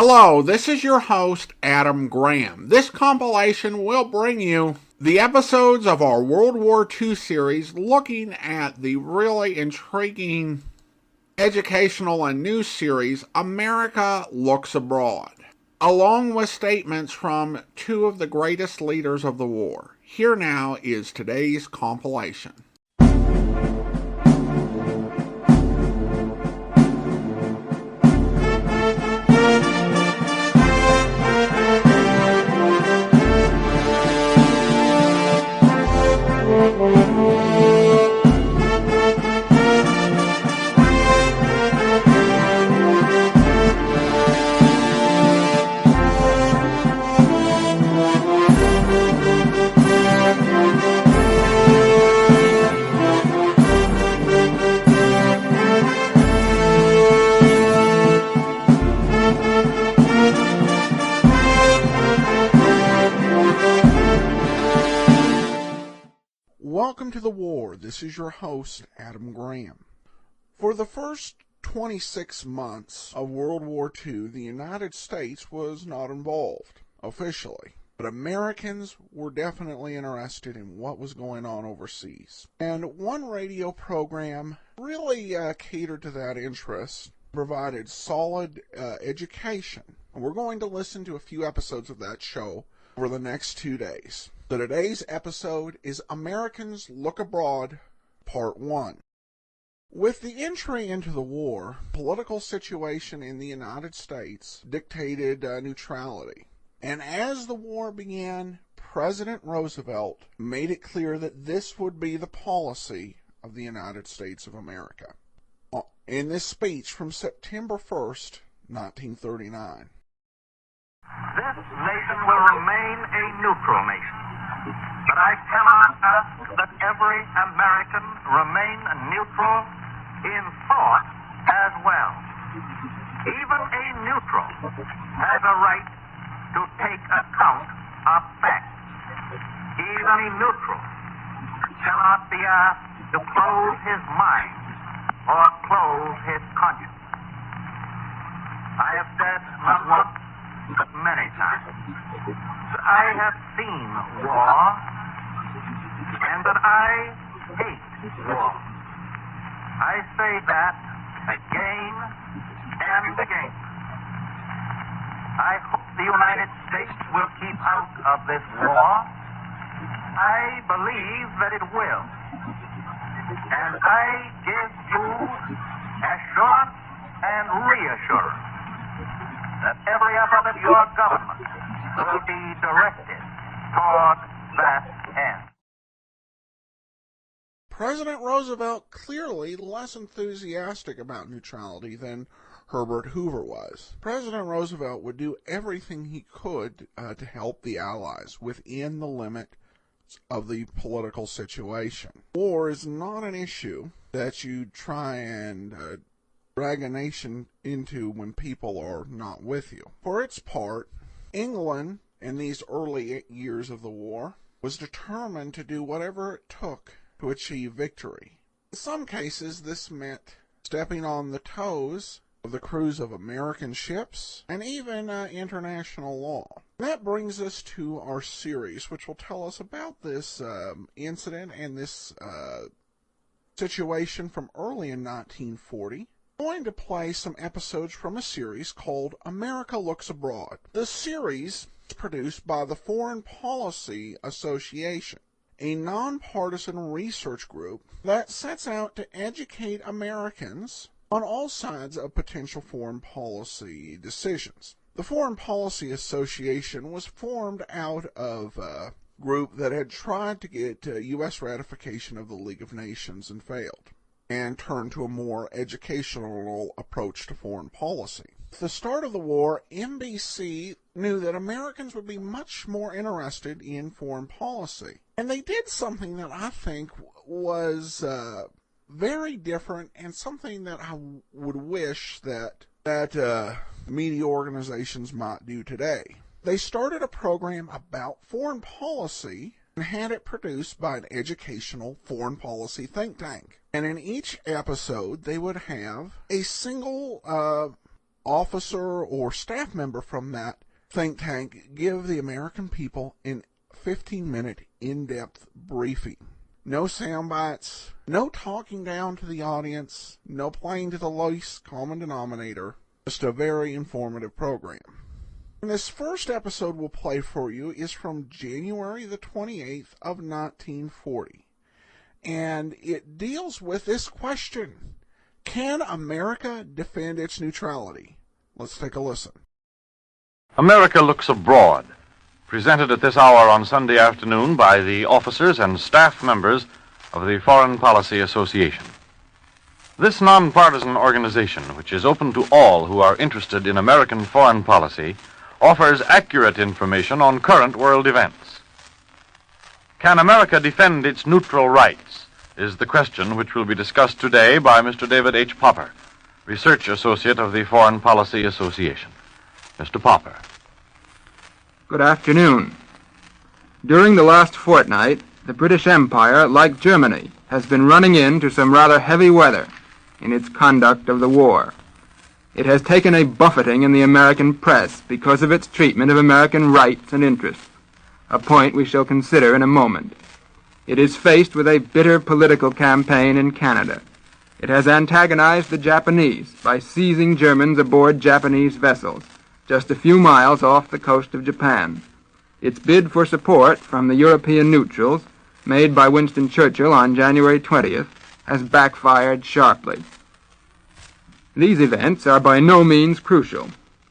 Hello, this is your host, Adam Graham. This compilation will bring you the episodes of our World War II series looking at the really intriguing educational and news series, America Looks Abroad, along with statements from two of the greatest leaders of the war. Here now is today's compilation. Welcome to the war. This is your host, Adam Graham. For the first 26 months of World War II, the United States was not involved, officially. But Americans were definitely interested in what was going on overseas. And one radio program really catered to that interest, provided solid education. And we're going to listen to a few episodes of that show over the next 2 days. So today's episode is Americans Look Abroad, Part 1. With the entry into the war, political situation in the United States dictated neutrality. And as the war began, President Roosevelt made it clear that this would be the policy of the United States of America. In this speech from September 1st, 1939. This nation will remain a neutral nation. But I cannot ask that every American remain neutral in thought as well. Even a neutral has a right to take account of facts. Even a neutral cannot be asked to close his mind or close his conscience. I have said not once, but many times, that I have seen war and that I hate war. I say that again and again. I hope the United States will keep out of this war. I believe that it will. And I give you assurance and reassurance that every effort of your government will be directed toward that end. President Roosevelt clearly less enthusiastic about neutrality than Herbert Hoover was. President Roosevelt would do everything he could to help the Allies within the limits of the political situation. War is not an issue that you try and drag a nation into when people are not with you. For its part, England, in these early years of the war, was determined to do whatever it took to achieve victory. In some cases, this meant stepping on the toes of the crews of American ships and even international law. That brings us to our series, which will tell us about this incident and this situation from early in 1940. I'm going to play some episodes from a series called America Looks Abroad. The series is produced by the Foreign Policy Association, a nonpartisan research group that sets out to educate Americans on all sides of potential foreign policy decisions. The Foreign Policy Association was formed out of a group that had tried to get U.S. ratification of the League of Nations and failed, and turned to a more educational approach to foreign policy. At the start of the war, NBC knew that Americans would be much more interested in foreign policy. And they did something that I think was very different and something that I would wish that media organizations might do today. They started a program about foreign policy and had it produced by an educational foreign policy think tank. And in each episode, they would have a single officer or staff member from that think tank give the American people a 15-minute in-depth briefing. No sound bites, no talking down to the audience, no playing to the least common denominator, just a very informative program. And this first episode we'll play for you is from January the 28th of 1940. And it deals with this question: can America defend its neutrality? Let's take a listen. America Looks Abroad, presented at this hour on Sunday afternoon by the officers and staff members of the Foreign Policy Association. This nonpartisan organization, which is open to all who are interested in American foreign policy, offers accurate information on current world events. Can America defend its neutral rights? Is the question which will be discussed today by Mr. David H. Popper, Research Associate of the Foreign Policy Association. Mr. Popper. Good afternoon. During the last fortnight, the British Empire, like Germany, has been running into some rather heavy weather in its conduct of the war. It has taken a buffeting in the American press because of its treatment of American rights and interests, a point we shall consider in a moment. It is faced with a bitter political campaign in Canada. It has antagonized the Japanese by seizing Germans aboard Japanese vessels, just a few miles off the coast of Japan. Its bid for support from the European neutrals, made by Winston Churchill on January 20th, has backfired sharply. These events are by no means crucial,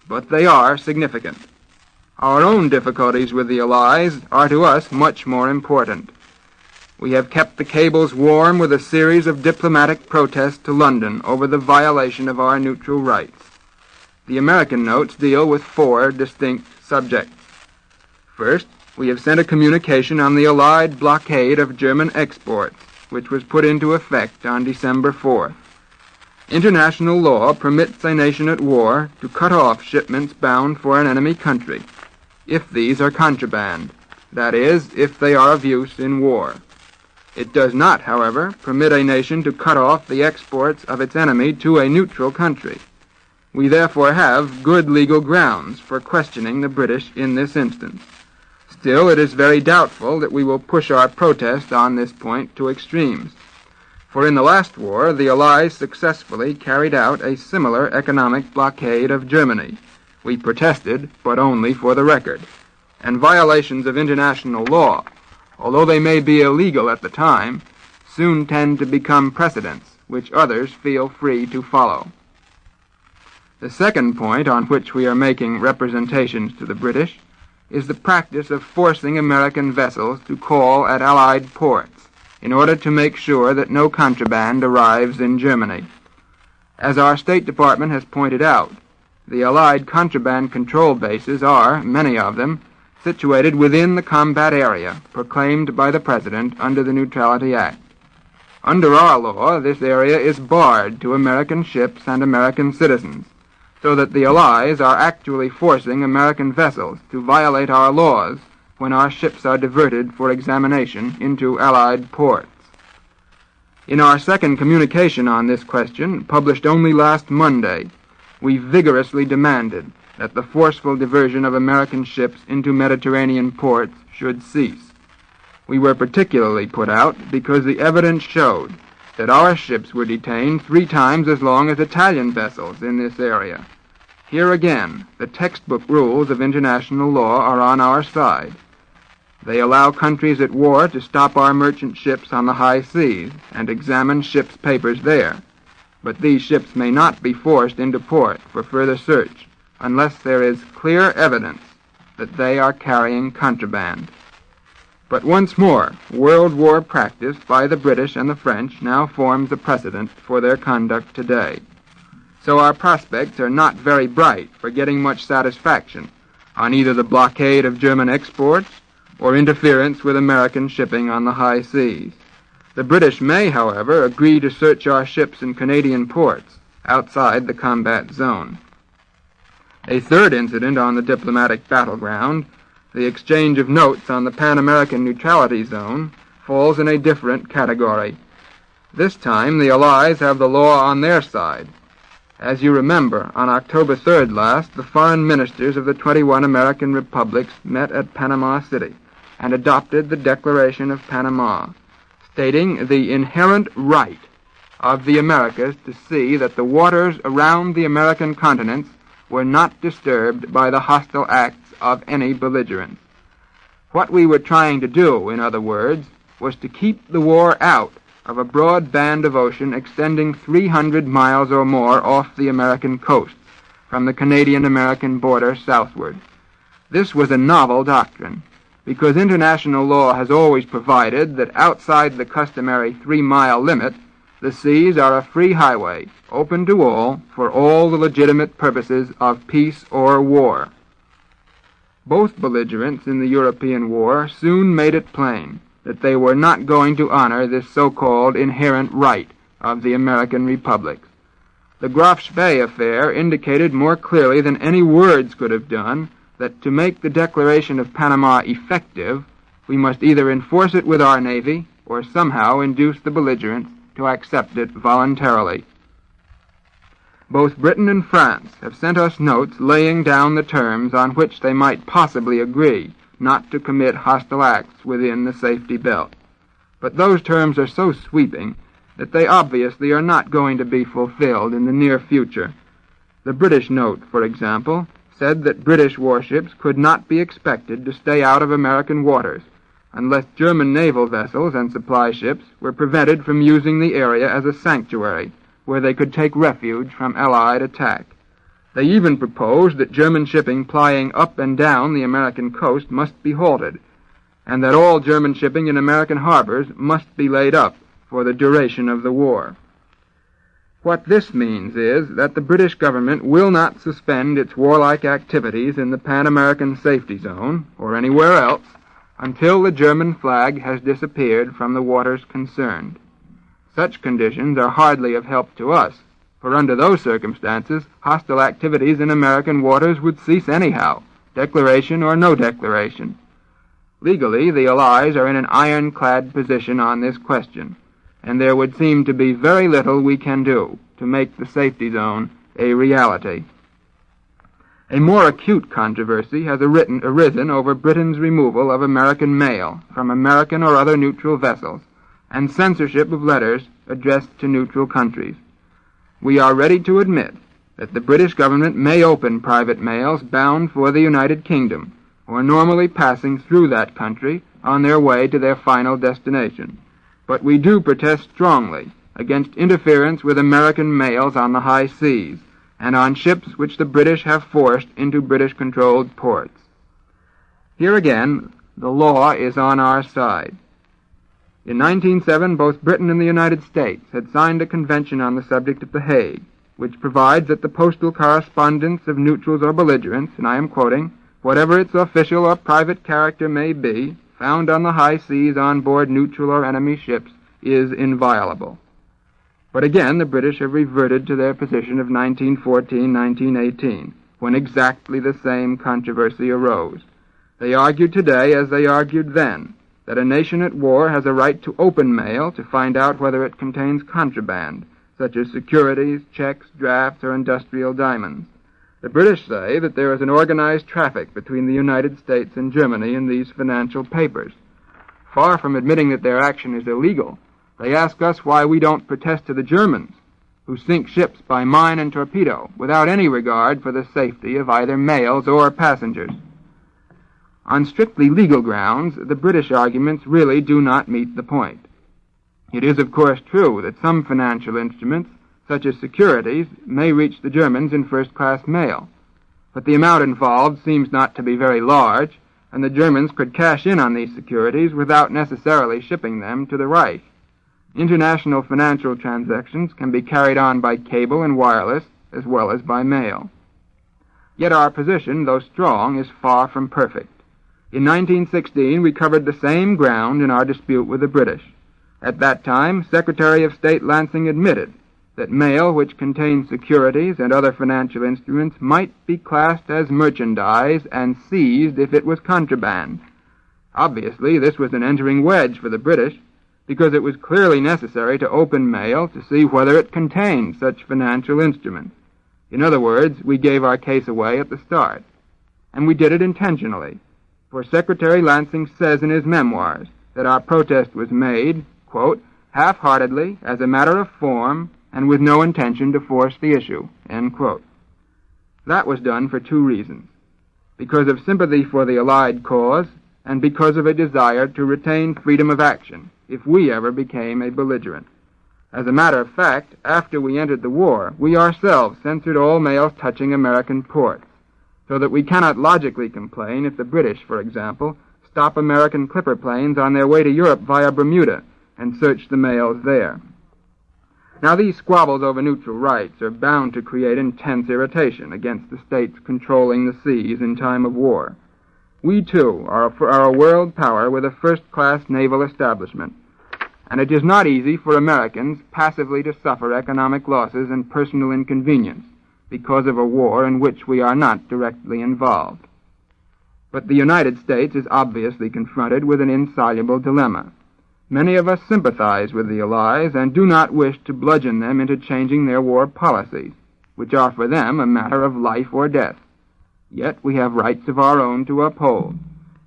but they are significant. Our own difficulties with the Allies are to us much more important. We have kept the cables warm with a series of diplomatic protests to London over the violation of our neutral rights. The American notes deal with 4 distinct subjects. First, we have sent a communication on the Allied blockade of German exports, which was put into effect on December 4th. International law permits a nation at war to cut off shipments bound for an enemy country, if these are contraband, that is, if they are of use in war. It does not, however, permit a nation to cut off the exports of its enemy to a neutral country. We therefore have good legal grounds for questioning the British in this instance. Still, it is very doubtful that we will push our protest on this point to extremes. For in the last war, the Allies successfully carried out a similar economic blockade of Germany. We protested, but only for the record. And violations of international law, although they may be illegal at the time, soon tend to become precedents, which others feel free to follow. The second point on which we are making representations to the British is the practice of forcing American vessels to call at Allied ports in order to make sure that no contraband arrives in Germany. As our State Department has pointed out, the Allied contraband control bases are, many of them, situated within the combat area proclaimed by the President under the Neutrality Act. Under our law, this area is barred to American ships and American citizens, so that the Allies are actually forcing American vessels to violate our laws when our ships are diverted for examination into Allied ports. In our second communication on this question, published only last Monday, we vigorously demanded that the forceful diversion of American ships into Mediterranean ports should cease. We were particularly put out because the evidence showed that our ships were detained 3 times as long as Italian vessels in this area. Here again, the textbook rules of international law are on our side. They allow countries at war to stop our merchant ships on the high seas and examine ships' papers there. But these ships may not be forced into port for further search unless there is clear evidence that they are carrying contraband. But once more, World War practice by the British and the French now forms a precedent for their conduct today. So our prospects are not very bright for getting much satisfaction on either the blockade of German exports or interference with American shipping on the high seas. The British may, however, agree to search our ships in Canadian ports outside the combat zone. A third incident on the diplomatic battleground, the exchange of notes on the Pan-American neutrality zone, falls in a different category. This time the Allies have the law on their side. As you remember, on October 3rd last, the foreign ministers of the 21 American republics met at Panama City and adopted the Declaration of Panama, stating the inherent right of the Americas to see that the waters around the American continents were not disturbed by the hostile acts of any belligerents. What we were trying to do, in other words, was to keep the war out of a broad band of ocean extending 300 miles or more off the American coast, from the Canadian-American border southward. This was a novel doctrine, because international law has always provided that outside the customary 3-mile limit, the seas are a free highway, open to all, for all the legitimate purposes of peace or war. Both belligerents in the European war soon made it plain that they were not going to honor this so-called inherent right of the American republics. The Graf Spee affair indicated more clearly than any words could have done that to make the Declaration of Panama effective, we must either enforce it with our Navy or somehow induce the belligerents to accept it voluntarily. Both Britain and France have sent us notes laying down the terms on which they might possibly agree not to commit hostile acts within the safety belt. But those terms are so sweeping that they obviously are not going to be fulfilled in the near future. The British note, for example, said that British warships could not be expected to stay out of American waters unless German naval vessels and supply ships were prevented from using the area as a sanctuary where they could take refuge from Allied attack. They even proposed that German shipping plying up and down the American coast must be halted, and that all German shipping in American harbors must be laid up for the duration of the war. What this means is that the British government will not suspend its warlike activities in the Pan-American Safety Zone, or anywhere else, until the German flag has disappeared from the waters concerned. Such conditions are hardly of help to us, for under those circumstances, hostile activities in American waters would cease anyhow, declaration or no declaration. Legally, the Allies are in an ironclad position on this question, and there would seem to be very little we can do to make the safety zone a reality. A more acute controversy has arisen over Britain's removal of American mail from American or other neutral vessels and censorship of letters addressed to neutral countries. We are ready to admit that the British government may open private mails bound for the United Kingdom or normally passing through that country on their way to their final destination. But we do protest strongly against interference with American mails on the high seas and on ships which the British have forced into British-controlled ports. Here again, the law is on our side. In 1907, both Britain and the United States had signed a convention on the subject at The Hague, which provides that the postal correspondence of neutrals or belligerents, and I am quoting, whatever its official or private character may be, found on the high seas on board neutral or enemy ships, is inviolable. But again, the British have reverted to their position of 1914-1918, when exactly the same controversy arose. They argue today, as they argued then, that a nation at war has a right to open mail to find out whether it contains contraband, such as securities, checks, drafts, or industrial diamonds. The British say that there is an organized traffic between the United States and Germany in these financial papers. Far from admitting that their action is illegal, they ask us why we don't protest to the Germans, who sink ships by mine and torpedo without any regard for the safety of either mails or passengers. On strictly legal grounds, the British arguments really do not meet the point. It is, of course, true that some financial instruments, such as securities, may reach the Germans in first-class mail, but the amount involved seems not to be very large, and the Germans could cash in on these securities without necessarily shipping them to the Reich. International financial transactions can be carried on by cable and wireless as well as by mail. Yet our position, though strong, is far from perfect. In 1916, we covered the same ground in our dispute with the British. At that time, Secretary of State Lansing admitted that mail which contained securities and other financial instruments might be classed as merchandise and seized if it was contraband. Obviously, this was an entering wedge for the British, because it was clearly necessary to open mail to see whether it contained such financial instruments, In other words, we gave our case away at the start. And we did it intentionally, for Secretary Lansing says in his memoirs that our protest was made, quote, half-heartedly, as a matter of form, and with no intention to force the issue, end quote. That was done for two reasons: because of sympathy for the Allied cause, and because of a desire to retain freedom of action if we ever became a belligerent. As a matter of fact, after we entered the war, we ourselves censored all mails touching American ports, so that we cannot logically complain if the British, for example, stop American clipper planes on their way to Europe via Bermuda and search the mails there. Now, these squabbles over neutral rights are bound to create intense irritation against the states controlling the seas in time of war. We, too, are a world power with a first-class naval establishment, and it is not easy for Americans passively to suffer economic losses and personal inconvenience because of a war in which we are not directly involved. But the United States is obviously confronted with an insoluble dilemma. Many of us sympathize with the Allies and do not wish to bludgeon them into changing their war policies, which are for them a matter of life or death. Yet we have rights of our own to uphold.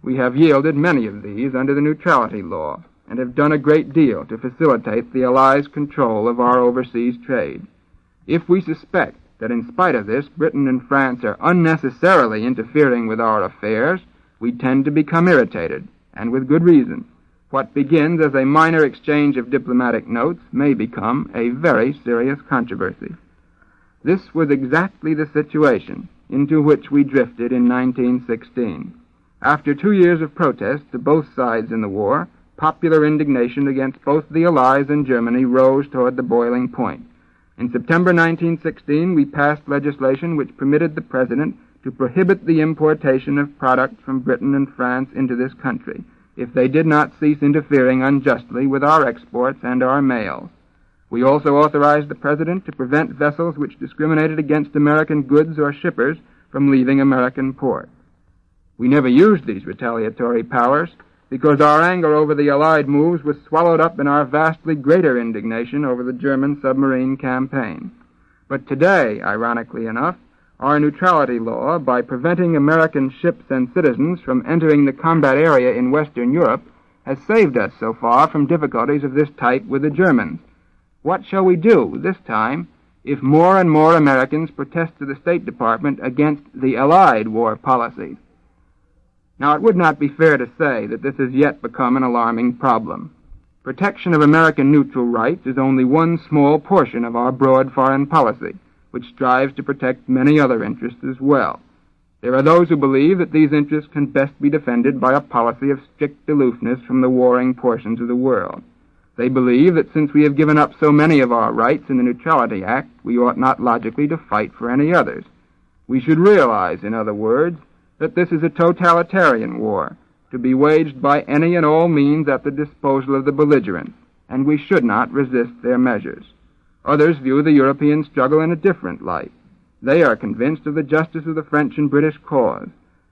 We have yielded many of these under the neutrality law and have done a great deal to facilitate the Allies' control of our overseas trade. If we suspect that in spite of this, Britain and France are unnecessarily interfering with our affairs, we tend to become irritated, and with good reason. What begins as a minor exchange of diplomatic notes may become a very serious controversy. This was exactly the situation into which we drifted in 1916. After 2 years of protest to both sides in the war, popular indignation against both the Allies and Germany rose toward the boiling point. In September 1916, we passed legislation which permitted the President to prohibit the importation of products from Britain and France into this country if they did not cease interfering unjustly with our exports and our mails. We also authorized the President to prevent vessels which discriminated against American goods or shippers from leaving American ports. We never used these retaliatory powers because our anger over the Allied moves was swallowed up in our vastly greater indignation over the German submarine campaign. But today, ironically enough, our neutrality law, by preventing American ships and citizens from entering the combat area in Western Europe, has saved us so far from difficulties of this type with the Germans. What shall we do this time if more and more Americans protest to the State Department against the Allied war policies? Now, it would not be fair to say that this has yet become an alarming problem. Protection of American neutral rights is only one small portion of our broad foreign policy, which strives to protect many other interests as well. There are those who believe that these interests can best be defended by a policy of strict aloofness from the warring portions of the world. They believe that since we have given up so many of our rights in the Neutrality Act, we ought not logically to fight for any others. We should realize, in other words, that this is a totalitarian war, to be waged by any and all means at the disposal of the belligerents, and we should not resist their measures. Others view the European struggle in a different light. They are convinced of the justice of the French and British cause,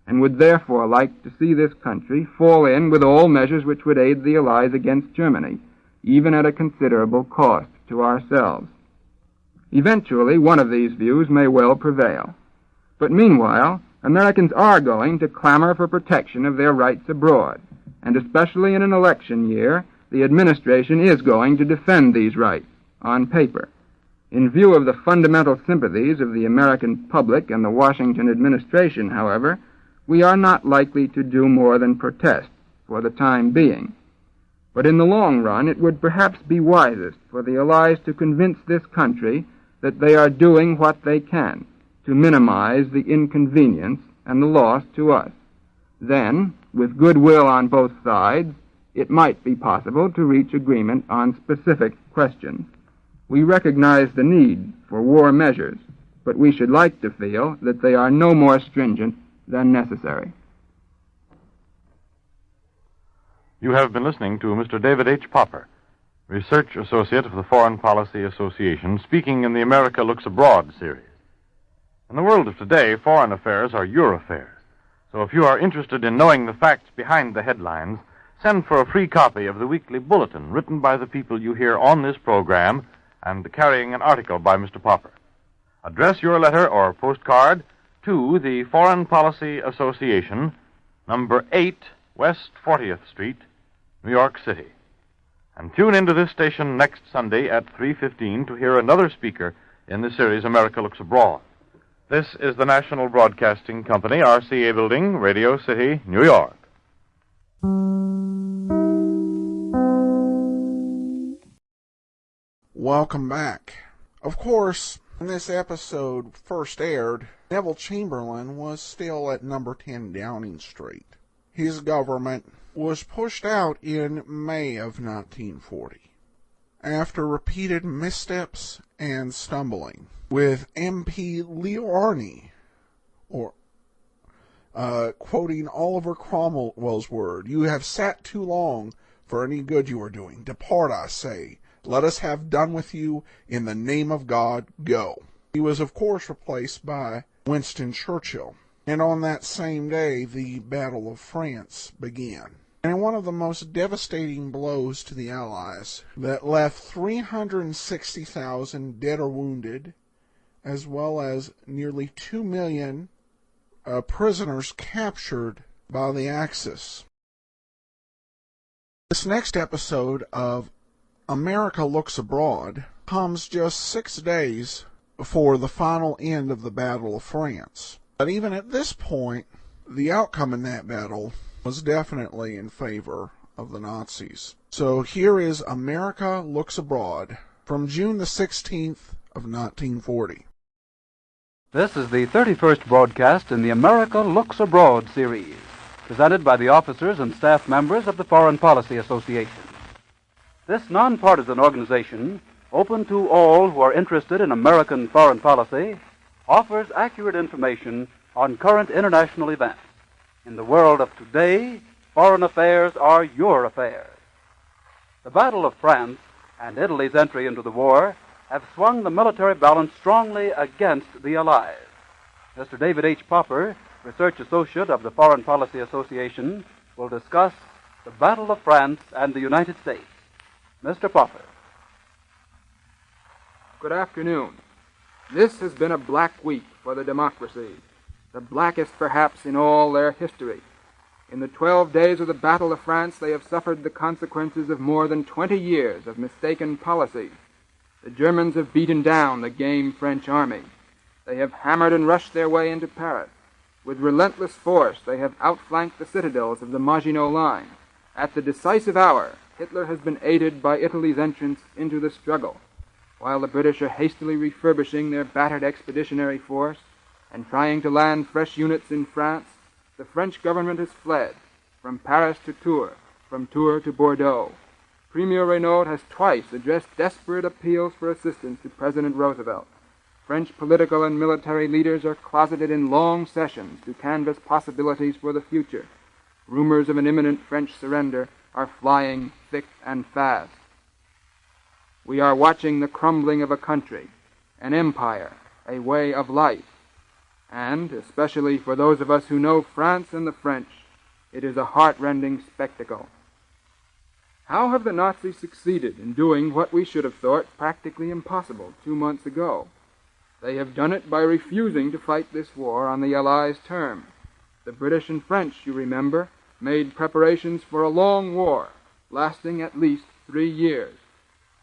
and would therefore like to see this country fall in with all measures which would aid the Allies against Germany, even at a considerable cost to ourselves. Eventually, one of these views may well prevail. But meanwhile, Americans are going to clamor for protection of their rights abroad, and especially in an election year, the administration is going to defend these rights on paper. In view of the fundamental sympathies of the American public and the Washington administration, however, we are not likely to do more than protest for the time being. But in the long run, it would perhaps be wisest for the Allies to convince this country that they are doing what they can to minimize the inconvenience and the loss to us. Then, with goodwill on both sides, it might be possible to reach agreement on specific questions. We recognize the need for war measures, but we should like to feel that they are no more stringent than necessary. You have been listening to Mr. David H. Popper, Research Associate of the Foreign Policy Association, speaking in the America Looks Abroad series. In the world of today, foreign affairs are your affairs. So if you are interested in knowing the facts behind the headlines, send for a free copy of the weekly bulletin written by the people you hear on this program and carrying an article by Mr. Popper. Address your letter or postcard to the Foreign Policy Association, number 8 West 40th Street, New York City. And tune into this station next Sunday at 3:15 to hear another speaker in the series America Looks Abroad. This is the National Broadcasting Company, RCA Building, Radio City, New York. Welcome back. Of course, when this episode first aired, Neville Chamberlain was still at number 10 Downing Street. His government was pushed out in May of 1940 after repeated missteps and stumbling, with MP Leo Arney, quoting Oliver Cromwell's word, "You have sat too long for any good you are doing. Depart, I say. Let us have done with you. In the name of God, go." He was, of course, replaced by Winston Churchill. And on that same day, the Battle of France began. And one of the most devastating blows to the Allies that left 360,000 dead or wounded, as well as nearly 2 million prisoners captured by the Axis. This next episode of America Looks Abroad comes just 6 days before the final end of the Battle of France. But even at this point, the outcome in that battle was definitely in favor of the Nazis. So here is America Looks Abroad from June the 16th of 1940. This is the 31st broadcast in the America Looks Abroad series, presented by the officers and staff members of the Foreign Policy Association. This nonpartisan organization, open to all who are interested in American foreign policy, offers accurate information on current international events. In the world of today, foreign affairs are your affairs. The Battle of France and Italy's entry into the war have swung the military balance strongly against the Allies. Mr. David H. Popper, Research Associate of the Foreign Policy Association, will discuss the Battle of France and the United States. Mr. Popper. Good afternoon. This has been a black week for the democracy, the blackest perhaps in all their history. In the 12 days of the Battle of France, they have suffered the consequences of more than 20 years of mistaken policy. The Germans have beaten down the game French army. They have hammered and rushed their way into Paris. With relentless force, they have outflanked the citadels of the Maginot Line. At the decisive hour, Hitler has been aided by Italy's entrance into the struggle. While the British are hastily refurbishing their battered expeditionary force and trying to land fresh units in France, the French government has fled from Paris to Tours, from Tours to Bordeaux. Premier Reynaud has twice addressed desperate appeals for assistance to President Roosevelt. French political and military leaders are closeted in long sessions to canvass possibilities for the future. Rumors of an imminent French surrender are flying thick and fast. We are watching the crumbling of a country, an empire, a way of life. And, especially for those of us who know France and the French, it is a heart-rending spectacle. How have the Nazis succeeded in doing what we should have thought practically impossible 2 months ago? They have done it by refusing to fight this war on the Allies' terms. The British and French, you remember, made preparations for a long war, lasting at least 3 years.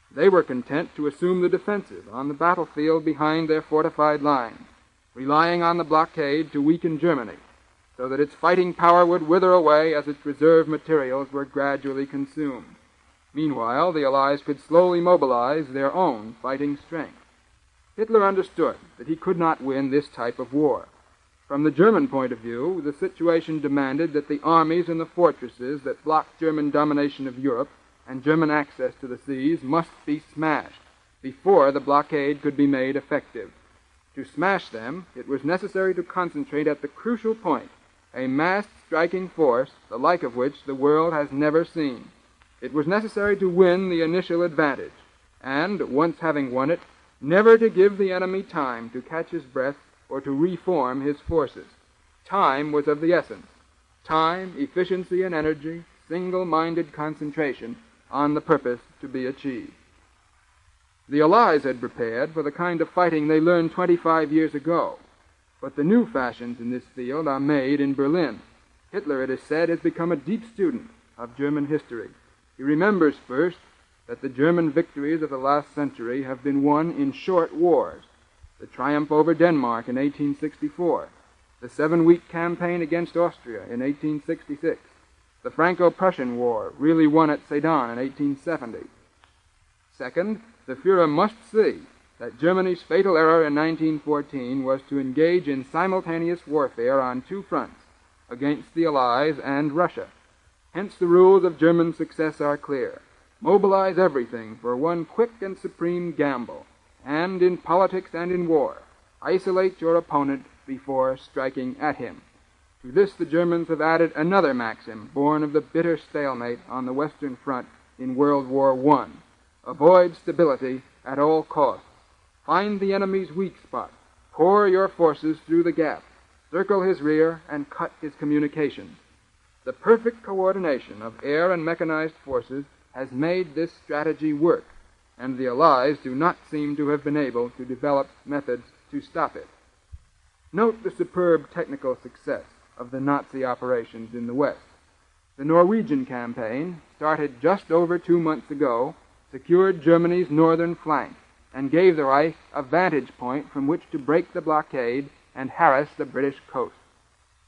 They were content to assume the defensive on the battlefield behind their fortified lines, relying on the blockade to weaken Germany, so that its fighting power would wither away as its reserve materials were gradually consumed. Meanwhile, the Allies could slowly mobilize their own fighting strength. Hitler understood that he could not win this type of war. From the German point of view, the situation demanded that the armies in the fortresses that blocked German domination of Europe and German access to the seas must be smashed before the blockade could be made effective. To smash them, it was necessary to concentrate at the crucial point a massed striking force, the like of which the world has never seen. It was necessary to win the initial advantage, and, once having won it, never to give the enemy time to catch his breath or to reform his forces. Time was of the essence. Time, efficiency, and energy, single-minded concentration on the purpose to be achieved. The Allies had prepared for the kind of fighting they learned 25 years ago. But the new fashions in this field are made in Berlin. Hitler, it is said, has become a deep student of German history. He remembers first that the German victories of the last century have been won in short wars. The triumph over Denmark in 1864, the 7-week campaign against Austria in 1866, the Franco-Prussian War, really won at Sedan in 1870. Second, the Führer must see that Germany's fatal error in 1914 was to engage in simultaneous warfare on two fronts, against the Allies and Russia. Hence the rules of German success are clear. Mobilize everything for one quick and supreme gamble, and in politics and in war, isolate your opponent before striking at him. To this the Germans have added another maxim born of the bitter stalemate on the Western Front in World War I. Avoid stability at all costs. Find the enemy's weak spot. Pour your forces through the gap. Circle his rear and cut his communications. The perfect coordination of air and mechanized forces has made this strategy work, and the Allies do not seem to have been able to develop methods to stop it. Note the superb technical success of the Nazi operations in the West. The Norwegian campaign, started just over 2 months ago, secured Germany's northern flank and gave the Reich a vantage point from which to break the blockade and harass the British coast.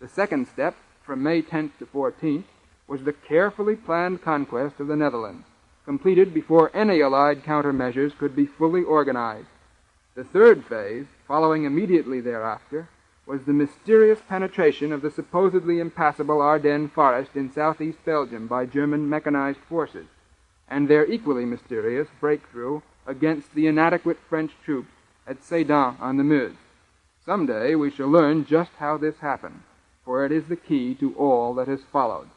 The second step, from May 10th to 14th, was the carefully planned conquest of the Netherlands, completed before any Allied countermeasures could be fully organized. The third phase, following immediately thereafter, was the mysterious penetration of the supposedly impassable Ardennes forest in southeast Belgium by German mechanized forces, and their equally mysterious breakthrough against the inadequate French troops at Sedan on the Meuse. Someday we shall learn just how this happened, for it is the key to all that has followed.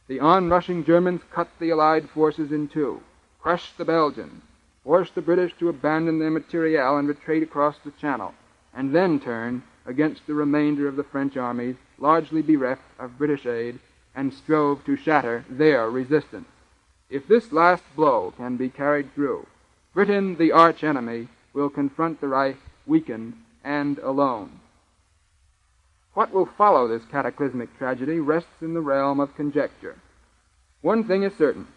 The on-rushing Germans cut the Allied forces in two, crushed the Belgians, forced the British to abandon their materiel and retreat across the Channel, and then turned against the remainder of the French armies, largely bereft of British aid, and strove to shatter their resistance. If this last blow can be carried through, Britain, the arch-enemy, will confront the Reich weakened and alone. What will follow this cataclysmic tragedy rests in the realm of conjecture. One thing is certain.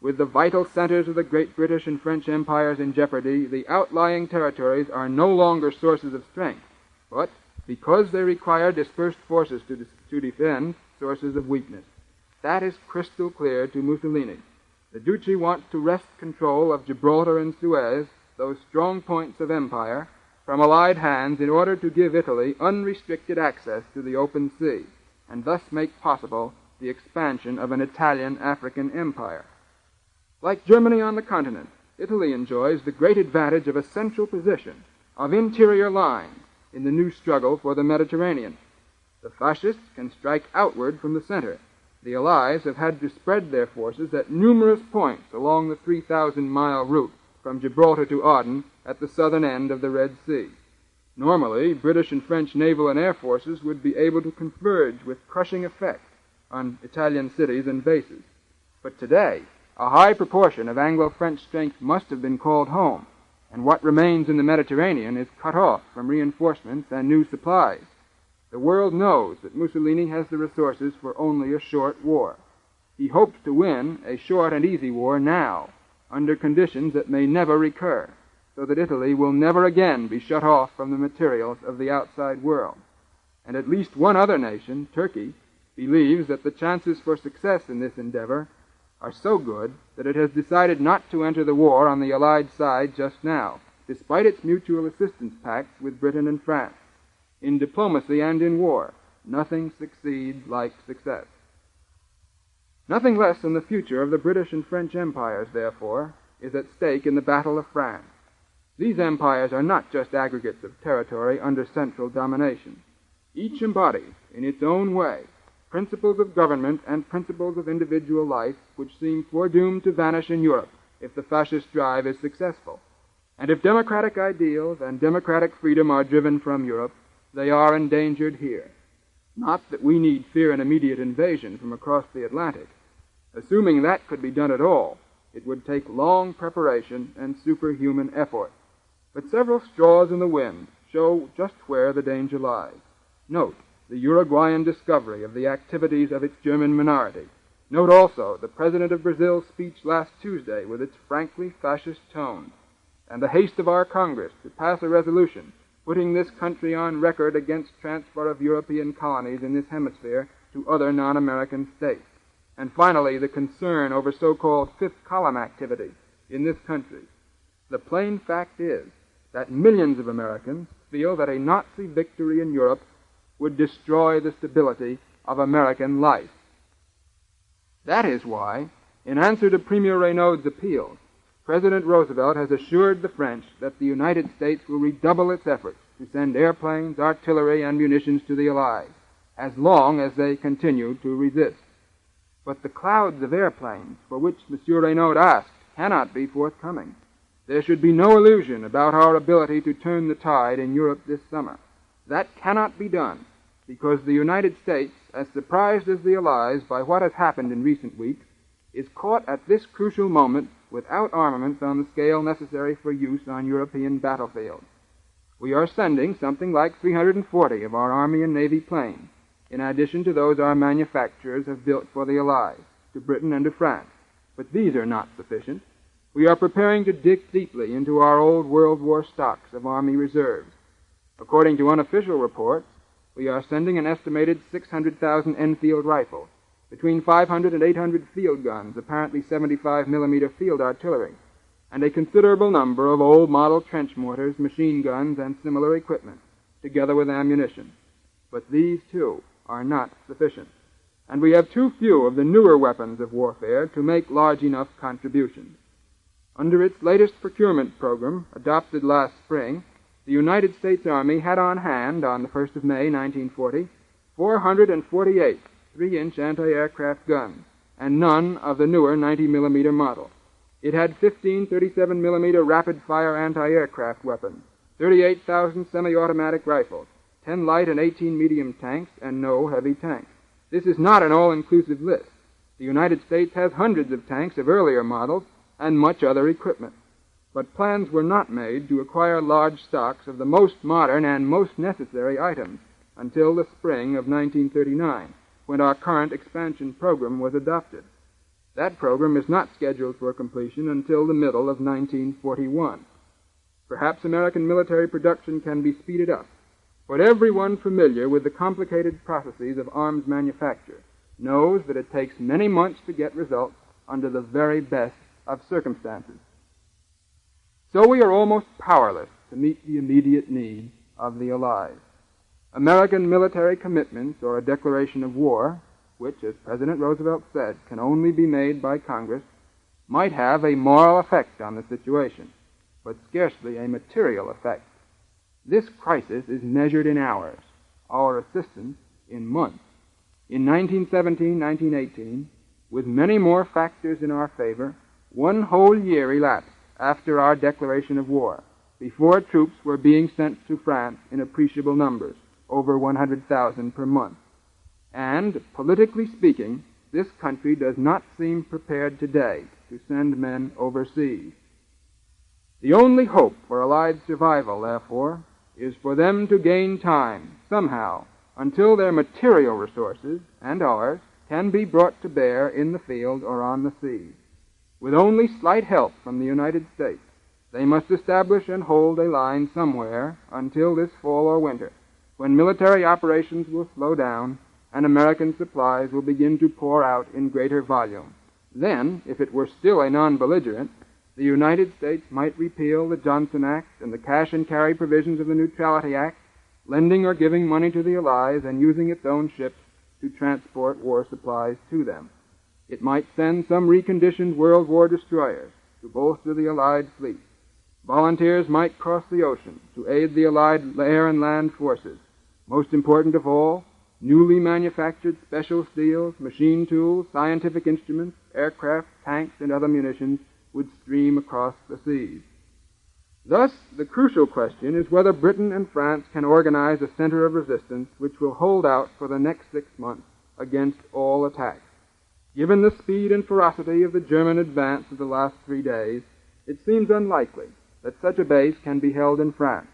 With the vital centers of the great British and French empires in jeopardy, the outlying territories are no longer sources of strength, but, because they require dispersed forces to defend, sources of weakness. That is crystal clear to Mussolini. The Duce wants to wrest control of Gibraltar and Suez, those strong points of empire, from Allied hands in order to give Italy unrestricted access to the open sea, and thus make possible the expansion of an Italian African empire. Like Germany on the continent, Italy enjoys the great advantage of a central position, of interior lines, in the new struggle for the Mediterranean. The fascists can strike outward from the center. The Allies have had to spread their forces at numerous points along the 3,000-mile route from Gibraltar to Aden at the southern end of the Red Sea. Normally, British and French naval and air forces would be able to converge with crushing effect on Italian cities and bases. But today, a high proportion of Anglo-French strength must have been called home, and what remains in the Mediterranean is cut off from reinforcements and new supplies. The world knows that Mussolini has the resources for only a short war. He hopes to win a short and easy war now, under conditions that may never recur, so that Italy will never again be shut off from the materials of the outside world. And at least one other nation, Turkey, believes that the chances for success in this endeavor are so good that it has decided not to enter the war on the Allied side just now, despite its mutual assistance pacts with Britain and France. In diplomacy and in war, nothing succeeds like success. Nothing less than the future of the British and French empires, therefore, is at stake in the Battle of France. These empires are not just aggregates of territory under central domination. Each embodies, in its own way, principles of government and principles of individual life which seem foredoomed to vanish in Europe if the fascist drive is successful. And if democratic ideals and democratic freedom are driven from Europe, they are endangered here. Not that we need fear an immediate invasion from across the Atlantic. Assuming that could be done at all, It would take long preparation and superhuman effort. But several straws in the wind show just where the danger lies. Note the Uruguayan discovery of the activities of its German minority. Note also the President of Brazil's speech last Tuesday with its frankly fascist tone, and the haste of our Congress to pass a resolution putting this country on record against transfer of European colonies in this hemisphere to other non-American states. And finally, the concern over so-called fifth column activity in this country. The plain fact is that millions of Americans feel that a Nazi victory in Europe would destroy the stability of American life. That is why, in answer to Premier Reynaud's appeals, President Roosevelt has assured the French that the United States will redouble its efforts to send airplanes, artillery, and munitions to the Allies, as long as they continue to resist. But the clouds of airplanes for which Monsieur Reynaud asked cannot be forthcoming. There should be no illusion about our ability to turn the tide in Europe this summer. That cannot be done because the United States, as surprised as the Allies by what has happened in recent weeks, is caught at this crucial moment without armaments on the scale necessary for use on European battlefields. We are sending something like 340 of our Army and Navy planes, in addition to those our manufacturers have built for the Allies, to Britain and to France. But these are not sufficient. We are preparing to dig deeply into our old World War stocks of Army reserves. According to unofficial reports, we are sending an estimated 600,000 Enfield rifles, between 500 and 800 field guns, apparently 75-millimeter field artillery, and a considerable number of old model trench mortars, machine guns, and similar equipment, together with ammunition. But these, too, are not sufficient, and we have too few of the newer weapons of warfare to make large enough contributions. Under its latest procurement program, adopted last spring, the United States Army had on hand, on the 1st of May, 1940, 448 3-inch anti-aircraft guns, and none of the newer 90-millimeter model. It had 15 37-millimeter rapid-fire anti-aircraft weapons, 38,000 semi-automatic rifles, 10 light and 18 medium tanks, and no heavy tanks. This is not an all-inclusive list. The United States has hundreds of tanks of earlier models and much other equipment. But plans were not made to acquire large stocks of the most modern and most necessary items until the spring of 1939, when our current expansion program was adopted. That program is not scheduled for completion until the middle of 1941. Perhaps American military production can be speeded up, but everyone familiar with the complicated processes of arms manufacture knows that it takes many months to get results under the very best of circumstances. So we are almost powerless to meet the immediate needs of the Allies. American military commitments or a declaration of war, which, as President Roosevelt said, can only be made by Congress, might have a moral effect on the situation, but scarcely a material effect. This crisis is measured in hours, our assistance in months. In 1917-1918, with many more factors in our favor, one whole year elapsed after our declaration of war, before troops were being sent to France in appreciable numbers, over 100,000 per month. And, politically speaking, this country does not seem prepared today to send men overseas. The only hope for Allied survival, therefore, is for them to gain time, somehow, until their material resources, and ours, can be brought to bear in the field or on the seas. With only slight help from the United States, they must establish and hold a line somewhere until this fall or winter, when military operations will slow down and American supplies will begin to pour out in greater volume. Then, if it were still a non-belligerent, the United States might repeal the Johnson Act and the cash and carry provisions of the Neutrality Act, lending or giving money to the Allies and using its own ships to transport war supplies to them. It might send some reconditioned World War destroyers to bolster the Allied fleet. Volunteers might cross the ocean to aid the Allied air and land forces. Most important of all, newly manufactured special steels, machine tools, scientific instruments, aircraft, tanks, and other munitions would stream across the seas. Thus, the crucial question is whether Britain and France can organize a center of resistance which will hold out for the next 6 months against all attacks. Given the speed and ferocity of the German advance of the last 3 days, it seems unlikely that such a base can be held in France,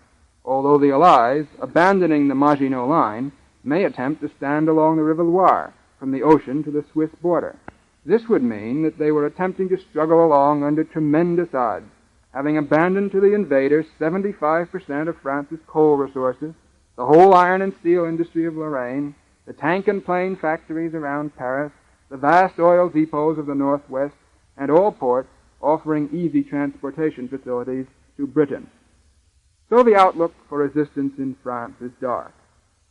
although the Allies, abandoning the Maginot Line, may attempt to stand along the River Loire from the ocean to the Swiss border. This would mean that they were attempting to struggle along under tremendous odds, having abandoned to the invaders 75% of France's coal resources, the whole iron and steel industry of Lorraine, the tank and plane factories around Paris, the vast oil depots of the Northwest, and all ports offering easy transportation facilities to Britain. So the outlook for resistance in France is dark.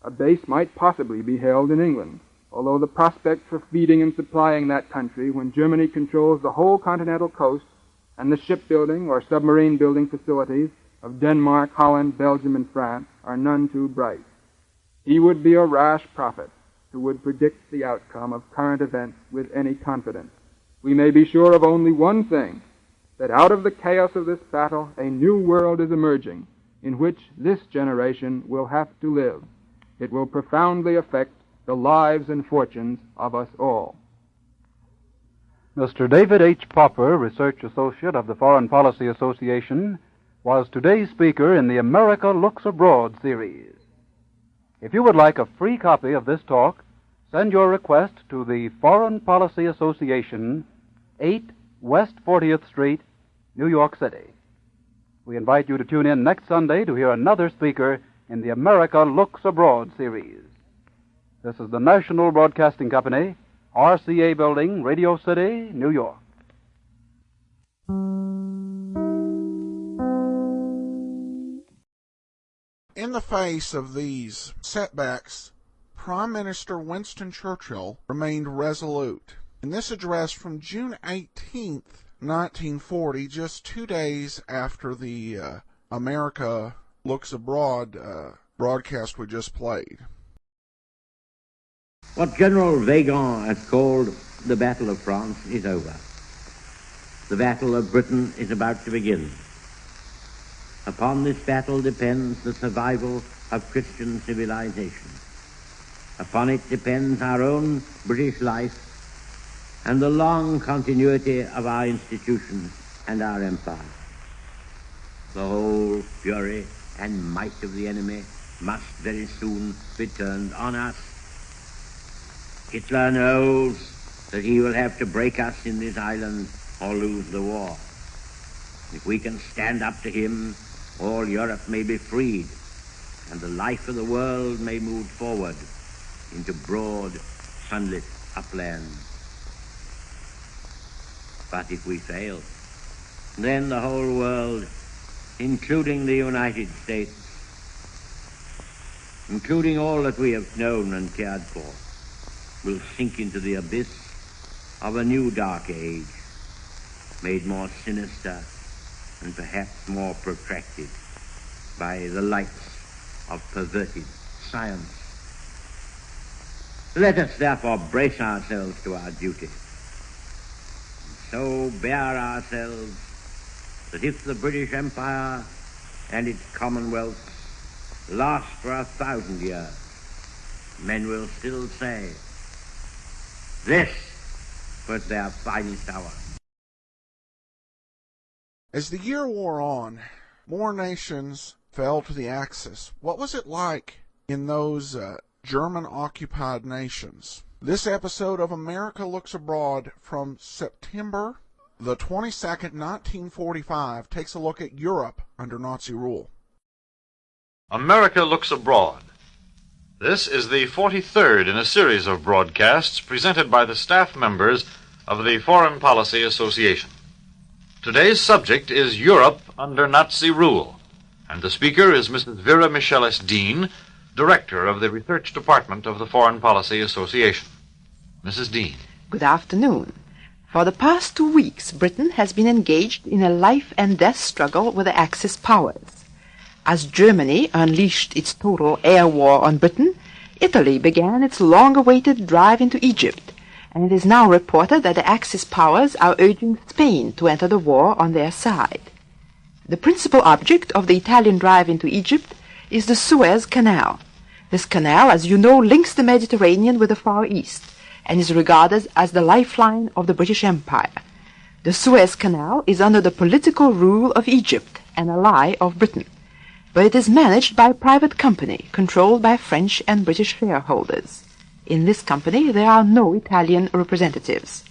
A base might possibly be held in England, although the prospect for feeding and supplying that country when Germany controls the whole continental coast and the shipbuilding or submarine building facilities of Denmark, Holland, Belgium, and France are none too bright. He would be a rash prophet who would predict the outcome of current events with any confidence. We may be sure of only one thing, that out of the chaos of this battle, a new world is emerging, in which this generation will have to live. It will profoundly affect the lives and fortunes of us all. Mr. David H. Popper, Research Associate of the Foreign Policy Association, was today's speaker in the America Looks Abroad series. If you would like a free copy of this talk, send your request to the Foreign Policy Association, 8 West 40th Street, New York City. We invite you to tune in next Sunday to hear another speaker in the America Looks Abroad series. This is the National Broadcasting Company, RCA Building, Radio City, New York. In the face of these setbacks, Prime Minister Winston Churchill remained resolute. In this address from June 18th, 1940, just 2 days after the America Looks Abroad broadcast we just played. What General Weygand has called the Battle of France is over. The Battle of Britain is about to begin. Upon this battle depends the survival of Christian civilization. Upon it depends our own British life and the long continuity of our institutions and our empire. The whole fury and might of the enemy must very soon be turned on us. Hitler knows that he will have to break us in this island or lose the war. If we can stand up to him, all Europe may be freed, and the life of the world may move forward into broad, sunlit uplands. But if we fail, then the whole world, including the United States, including all that we have known and cared for, will sink into the abyss of a new dark age, made more sinister and perhaps more protracted by the lights of perverted science. Let us therefore brace ourselves to our duty, and so bear ourselves that if the British Empire and its commonwealth last for 1,000 years, men will still say, this was their finest hour. As the year wore on, more nations fell to the Axis. What was it like in those German-occupied nations? This episode of America Looks Abroad from September the 22nd, 1945, takes a look at Europe under Nazi rule. America Looks Abroad. This is the 43rd in a series of broadcasts presented by the staff members of the Foreign Policy Association. Today's subject is Europe under Nazi rule, and the speaker is Mrs. Vera Michelis Dean, Director of the Research Department of the Foreign Policy Association. Mrs. Dean. Good afternoon. For the past 2 weeks, Britain has been engaged in a life-and-death struggle with the Axis powers. As Germany unleashed its total air war on Britain, Italy began its long-awaited drive into Egypt, and it is now reported that the Axis powers are urging Spain to enter the war on their side. The principal object of the Italian drive into Egypt is the Suez Canal. This canal, as you know, links the Mediterranean with the Far East, and is regarded as the lifeline of the British Empire. The Suez Canal is under the political rule of Egypt, an ally of Britain, but it is managed by a private company controlled by French and British shareholders. In this company there are no Italian representatives.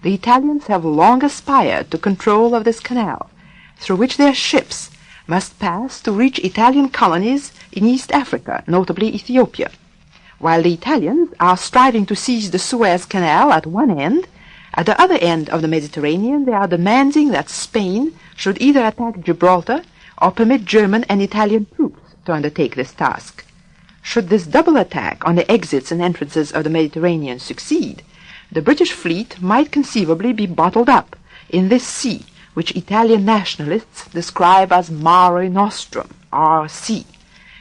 The Italians have long aspired to control of this canal, through which their ships must pass to reach Italian colonies in East Africa, notably Ethiopia. While the Italians are striving to seize the Suez Canal at one end, at the other end of the Mediterranean they are demanding that Spain should either attack Gibraltar or permit German and Italian troops to undertake this task. Should this double attack on the exits and entrances of the Mediterranean succeed, the British fleet might conceivably be bottled up in this sea, which Italian nationalists describe as Mare Nostrum, RC.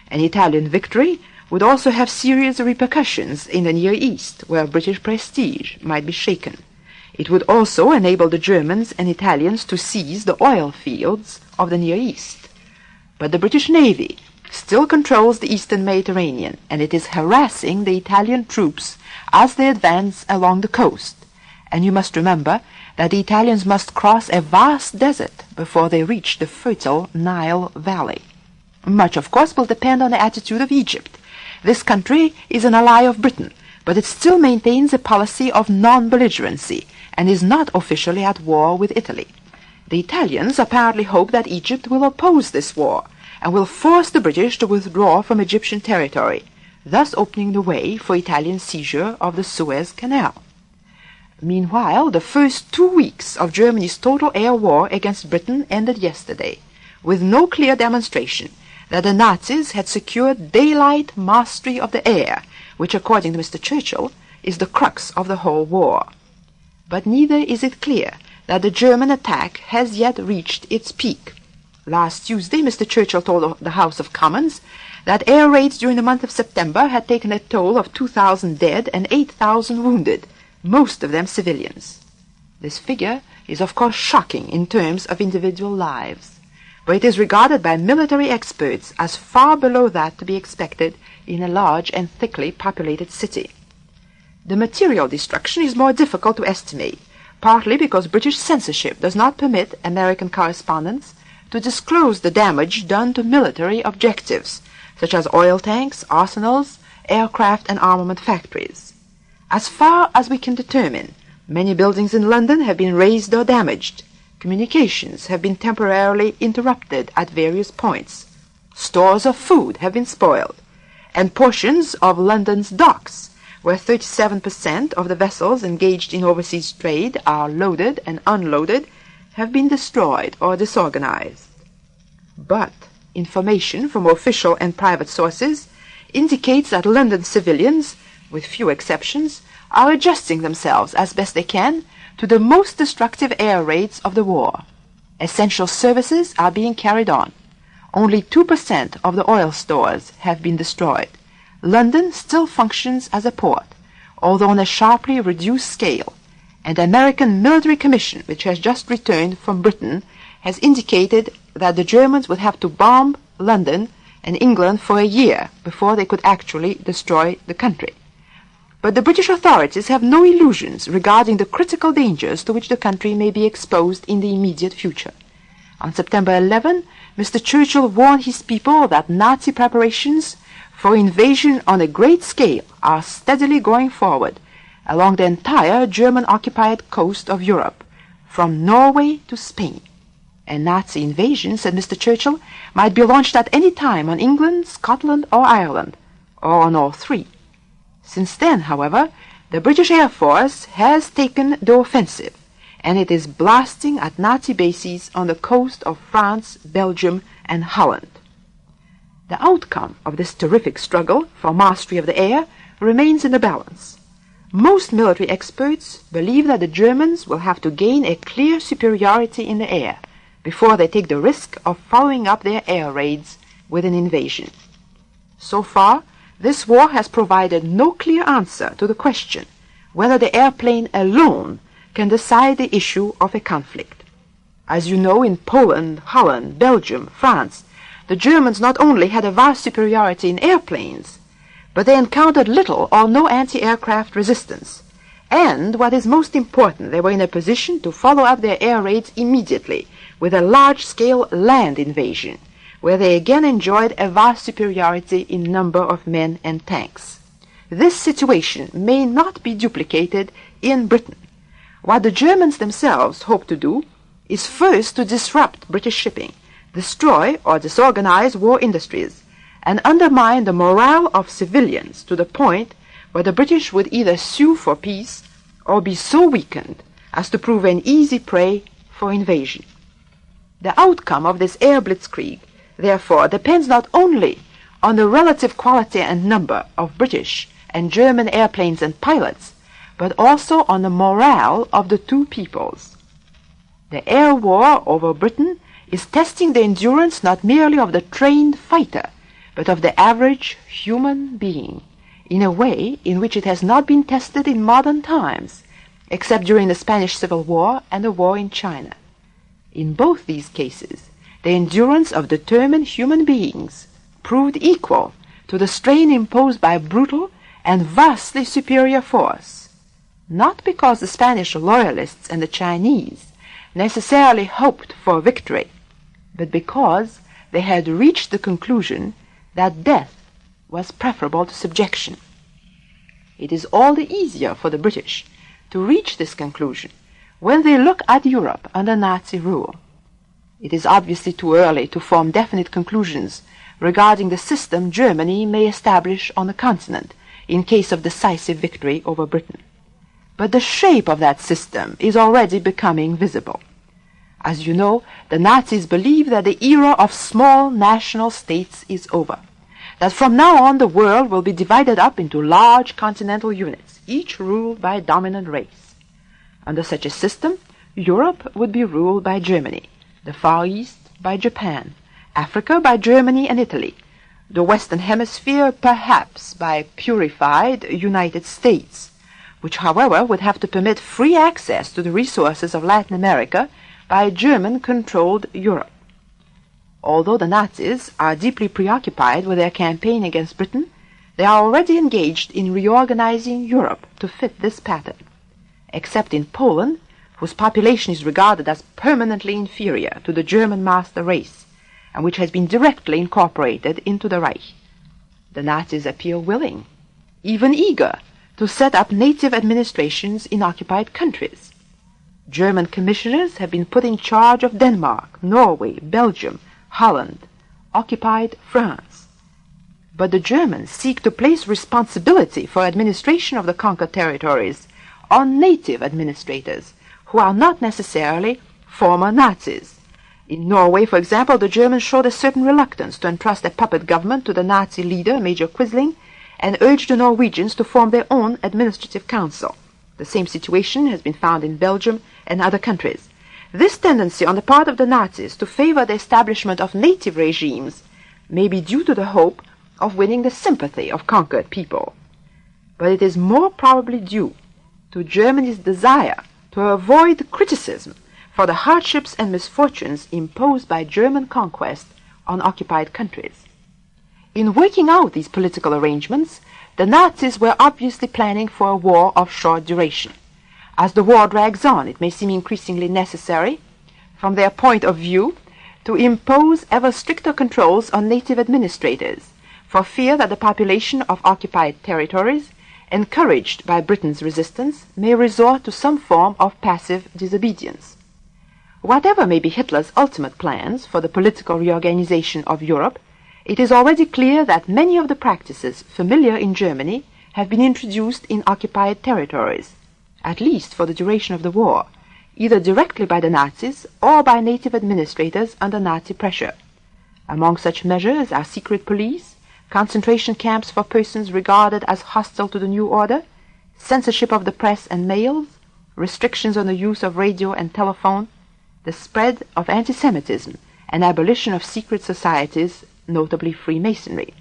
An Italian victory would also have serious repercussions in the Near East, where British prestige might be shaken. It would also enable the Germans and Italians to seize the oil fields of the Near East. But the British Navy still controls the eastern Mediterranean, and it is harassing the Italian troops as they advance along the coast. And you must remember that the Italians must cross a vast desert before they reach the fertile Nile Valley. Much, of course, will depend on the attitude of Egypt. This country is an ally of Britain, but it still maintains a policy of non-belligerency and is not officially at war with Italy. The Italians apparently hope that Egypt will oppose this war and will force the British to withdraw from Egyptian territory, thus opening the way for Italian seizure of the Suez Canal. Meanwhile, the first 2 weeks of Germany's total air war against Britain ended yesterday, with no clear demonstration that the Nazis had secured daylight mastery of the air, which, according to Mr. Churchill, is the crux of the whole war. But neither is it clear that the German attack has yet reached its peak. Last Tuesday, Mr. Churchill told the House of Commons that air raids during the month of September had taken a toll of 2,000 dead and 8,000 wounded, most of them civilians. This figure is of course shocking in terms of individual lives, but it is regarded by military experts as far below that to be expected in a large and thickly populated city. The material destruction is more difficult to estimate, partly because British censorship does not permit American correspondents to disclose the damage done to military objectives, such as oil tanks, arsenals, aircraft and armament factories. As far as we can determine, many buildings in London have been razed or damaged. Communications have been temporarily interrupted at various points. Stores of food have been spoiled, and portions of London's docks, where 37% of the vessels engaged in overseas trade are loaded and unloaded, have been destroyed or disorganized. But information from official and private sources indicates that London civilians, with few exceptions, are adjusting themselves as best they can to the most destructive air raids of the war. Essential services are being carried on. Only 2% of the oil stores have been destroyed. London still functions as a port, although on a sharply reduced scale, and the American Military Commission, which has just returned from Britain, has indicated that the Germans would have to bomb London and England for a year before they could actually destroy the country. But the British authorities have no illusions regarding the critical dangers to which the country may be exposed in the immediate future. On September 11, Mr. Churchill warned his people that Nazi preparations for invasion on a great scale are steadily going forward along the entire German-occupied coast of Europe, from Norway to Spain. A Nazi invasion, said Mr. Churchill, might be launched at any time on England, Scotland or Ireland, or on all three. Since then, however, the British Air Force has taken the offensive, and it is blasting at Nazi bases on the coast of France, Belgium and Holland. The outcome of this terrific struggle for mastery of the air remains in the balance. Most military experts believe that the Germans will have to gain a clear superiority in the air before they take the risk of following up their air raids with an invasion. So far, this war has provided no clear answer to the question whether the airplane alone can decide the issue of a conflict. As you know, in Poland, Holland, Belgium, France, the Germans not only had a vast superiority in airplanes, but they encountered little or no anti-aircraft resistance, And what is most important, they were in a position to follow up their air raids immediately with a large-scale land invasion, where they again enjoyed a vast superiority in number of men and tanks. This situation may not be duplicated in Britain. What the Germans themselves hope to do is first to disrupt British shipping, destroy or disorganize war industries, and undermine the morale of civilians to the point where the British would either sue for peace or be so weakened as to prove an easy prey for invasion. The outcome of this air blitzkrieg, therefore, depends not only on the relative quality and number of British and German airplanes and pilots, but also on the morale of the two peoples. The air war over Britain is testing the endurance not merely of the trained fighter, but of the average human being, in a way in which it has not been tested in modern times, except during the Spanish Civil War and the war in China. In both these cases, the endurance of determined human beings proved equal to the strain imposed by brutal and vastly superior force, not because the Spanish loyalists and the Chinese necessarily hoped for victory, but because they had reached the conclusion that death was preferable to subjection. It is all the easier for the British to reach this conclusion when they look at Europe under Nazi rule. It is obviously too early to form definite conclusions regarding the system Germany may establish on the continent in case of decisive victory over Britain. But the shape of that system is already becoming visible. As you know, the Nazis believe that the era of small national states is over, that from now on the world will be divided up into large continental units, each ruled by a dominant race. Under such a system, Europe would be ruled by Germany, the Far East by Japan, Africa by Germany and Italy, the Western Hemisphere perhaps by purified United States, which however would have to permit free access to the resources of Latin America by German-controlled Europe. Although the Nazis are deeply preoccupied with their campaign against Britain, they are already engaged in reorganizing Europe to fit this pattern. Except in Poland, whose population is regarded as permanently inferior to the German master race, and which has been directly incorporated into the Reich, the Nazis appear willing, even eager, to set up native administrations in occupied countries. German commissioners have been put in charge of Denmark, Norway, Belgium, Holland, occupied France. But the Germans seek to place responsibility for administration of the conquered territories on native administrators, who are not necessarily former Nazis. In Norway, for example, the Germans showed a certain reluctance to entrust a puppet government to the Nazi leader, Major Quisling, and urged the Norwegians to form their own administrative council. The same situation has been found in Belgium and other countries. This tendency on the part of the Nazis to favor the establishment of native regimes may be due to the hope of winning the sympathy of conquered people. But it is more probably due to Germany's desire to avoid criticism for the hardships and misfortunes imposed by German conquest on occupied countries. In working out these political arrangements, the Nazis were obviously planning for a war of short duration. As the war drags on, it may seem increasingly necessary, from their point of view, to impose ever stricter controls on native administrators, for fear that the population of occupied territories, encouraged by Britain's resistance, may resort to some form of passive disobedience. Whatever may be Hitler's ultimate plans for the political reorganization of Europe, it is already clear that many of the practices familiar in Germany have been introduced in occupied territories, at least for the duration of the war, either directly by the Nazis or by native administrators under Nazi pressure. Among such measures are secret police, concentration camps for persons regarded as hostile to the new order, censorship of the press and mails, restrictions on the use of radio and telephone, the spread of anti-Semitism, and abolition of secret societies, notably Freemasonry.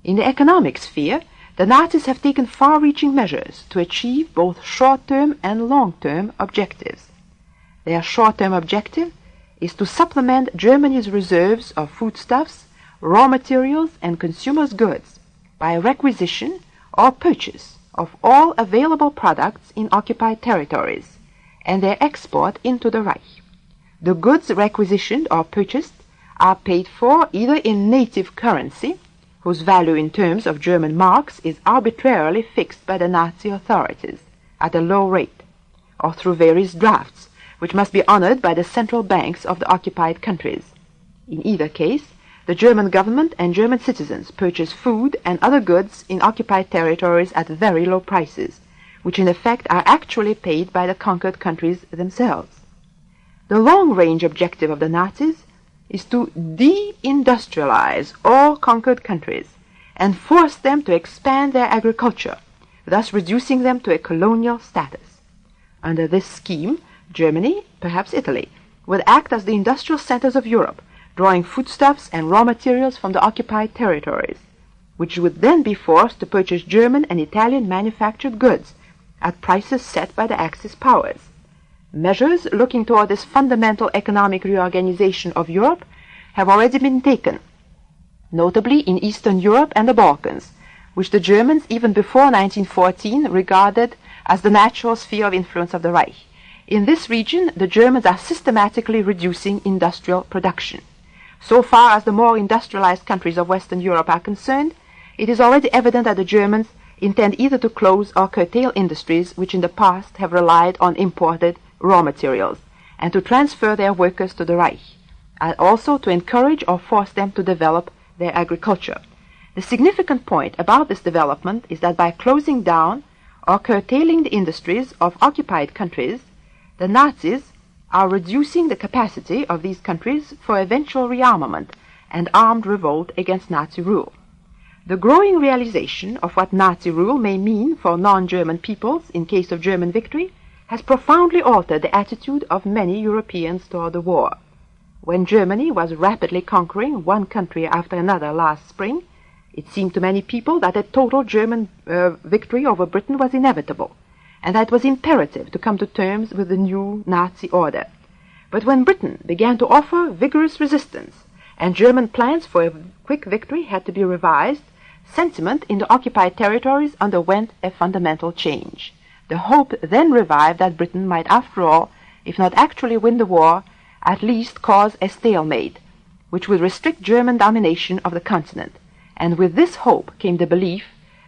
In the economic sphere, the Nazis have taken far-reaching measures to achieve both short-term and long-term objectives. Their short-term objective is to supplement Germany's reserves of foodstuffs, raw materials, and consumers' goods by requisition or purchase of all available products in occupied territories and their export into the Reich. The goods requisitioned or purchased are paid for either in native currency, whose value in terms of German marks is arbitrarily fixed by the Nazi authorities at a low rate, or through various drafts, which must be honored by the central banks of the occupied countries. In either case, the German government and German citizens purchase food and other goods in occupied territories at very low prices, which in effect are actually paid by the conquered countries themselves. The long-range objective of the Nazis is to de-industrialize all conquered countries and force them to expand their agriculture, thus reducing them to a colonial status. Under this scheme, Germany, perhaps Italy, would act as the industrial centers of Europe, drawing foodstuffs and raw materials from the occupied territories, which would then be forced to purchase German and Italian manufactured goods at prices set by the Axis powers. Measures looking toward this fundamental economic reorganization of Europe have already been taken, notably in Eastern Europe and the Balkans, which the Germans even before 1914 regarded as the natural sphere of influence of the Reich. In this region, the Germans are systematically reducing industrial production. So far as the more industrialized countries of Western Europe are concerned, it is already evident that the Germans intend either to close or curtail industries which in the past have relied on imported raw materials, and to transfer their workers to the Reich, and also to encourage or force them to develop their agriculture. The significant point about this development is that by closing down or curtailing the industries of occupied countries, the Nazis are reducing the capacity of these countries for eventual rearmament and armed revolt against Nazi rule. The growing realization of what Nazi rule may mean for non-German peoples in case of German victory has profoundly altered the attitude of many Europeans toward the war. When Germany was rapidly conquering one country after another last spring, it seemed to many people that a total German victory over Britain was inevitable, and that it was imperative to come to terms with the new Nazi order. But when Britain began to offer vigorous resistance, and German plans for a quick victory had to be revised, sentiment in the occupied territories underwent a fundamental change. The hope then revived that Britain might, after all, if not actually win the war, at least cause a stalemate, which would restrict German domination of the continent. And with this hope came the belief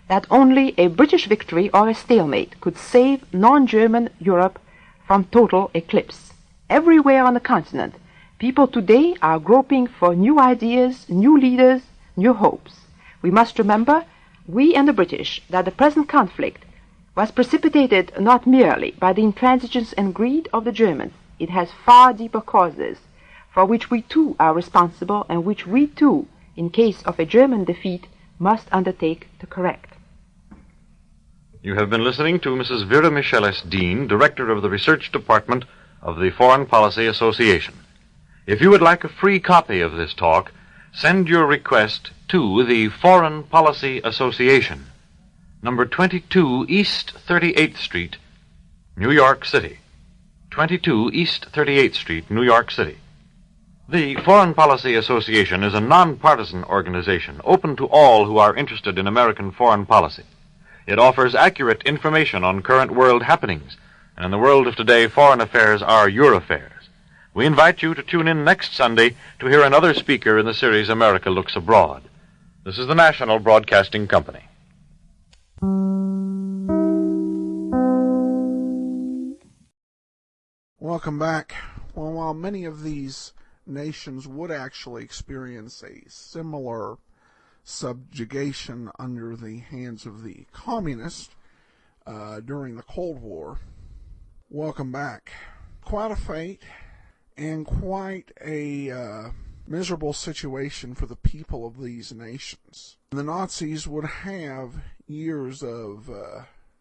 that only a British victory or a stalemate could save non-German Europe from total eclipse. Everywhere on the continent, people today are groping for new ideas, new leaders, new hopes. We must remember, we and the British, that the present conflict was precipitated not merely by the intransigence and greed of the Germans. It has far deeper causes, for which we too are responsible and which we too, in case of a German defeat, must undertake to correct. You have been listening to Mrs. Vera Michelis Dean, Director of the Research Department of the Foreign Policy Association. If you would like a free copy of this talk, send your request to the Foreign Policy Association, number 22 East 38th Street, New York City. 22 East 38th Street, New York City. The Foreign Policy Association is a nonpartisan organization open to all who are interested in American foreign policy. It offers accurate information on current world happenings, and in the world of today, foreign affairs are your affairs. We invite you to tune in next Sunday to hear another speaker in the series America Looks Abroad. This is the National Broadcasting Company. Welcome back. Well, while many of these nations would actually experience a similar subjugation under the hands of the communists during the Cold War, welcome back. Quite a fate and quite a miserable situation for the people of these nations. The Nazis would have years of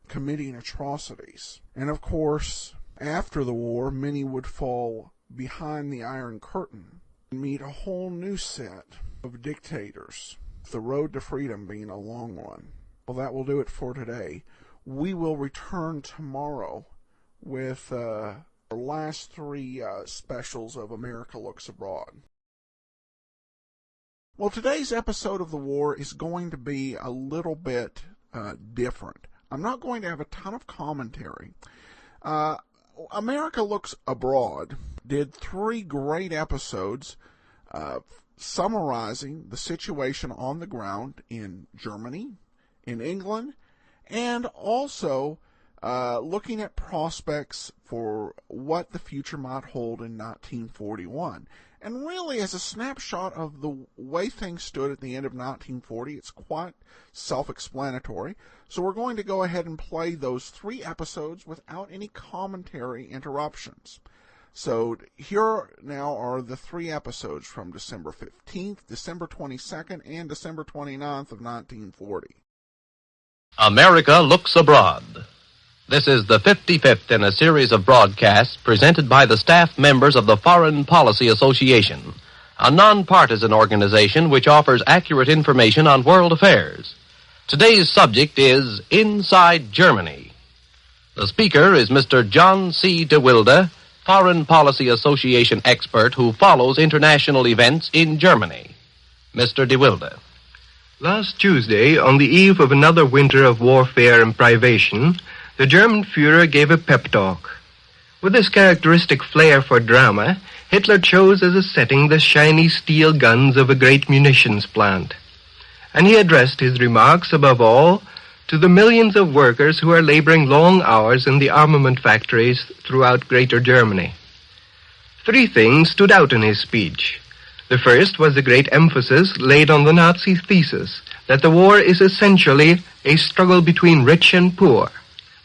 committing atrocities. And of course, after the war, many would fall behind the Iron Curtain and meet a whole new set of dictators, the road to freedom being a long one. Well, that will do it for today. We will return tomorrow with the last three specials of America Looks Abroad. Well, today's episode of The War is going to be a little bit different. I'm not going to have a ton of commentary. America Looks Abroad did 3 great episodes summarizing the situation on the ground in Germany, in England, and also looking at prospects for what the future might hold in 1941. And really, as a snapshot of the way things stood at the end of 1940, it's quite self-explanatory. So we're going to go ahead and play those 3 episodes without any commentary interruptions. So here now are the 3 episodes from December 15th, December 22nd, and December 29th of 1940. America Looks Abroad. This is the 55th in a series of broadcasts presented by the staff members of the Foreign Policy Association, a nonpartisan organization which offers accurate information on world affairs. Today's subject is Inside Germany. The speaker is Mr. John C. de Wilde, Foreign Policy Association expert who follows international events in Germany. Mr. de Wilde. Last Tuesday, on the eve of another winter of warfare and privation, the German Führer gave a pep talk. With his characteristic flair for drama, Hitler chose as a setting the shiny steel guns of a great munitions plant. And he addressed his remarks, above all, to the millions of workers who are laboring long hours in the armament factories throughout Greater Germany. 3 things stood out in his speech. The first was the great emphasis laid on the Nazi thesis that the war is essentially a struggle between rich and poor,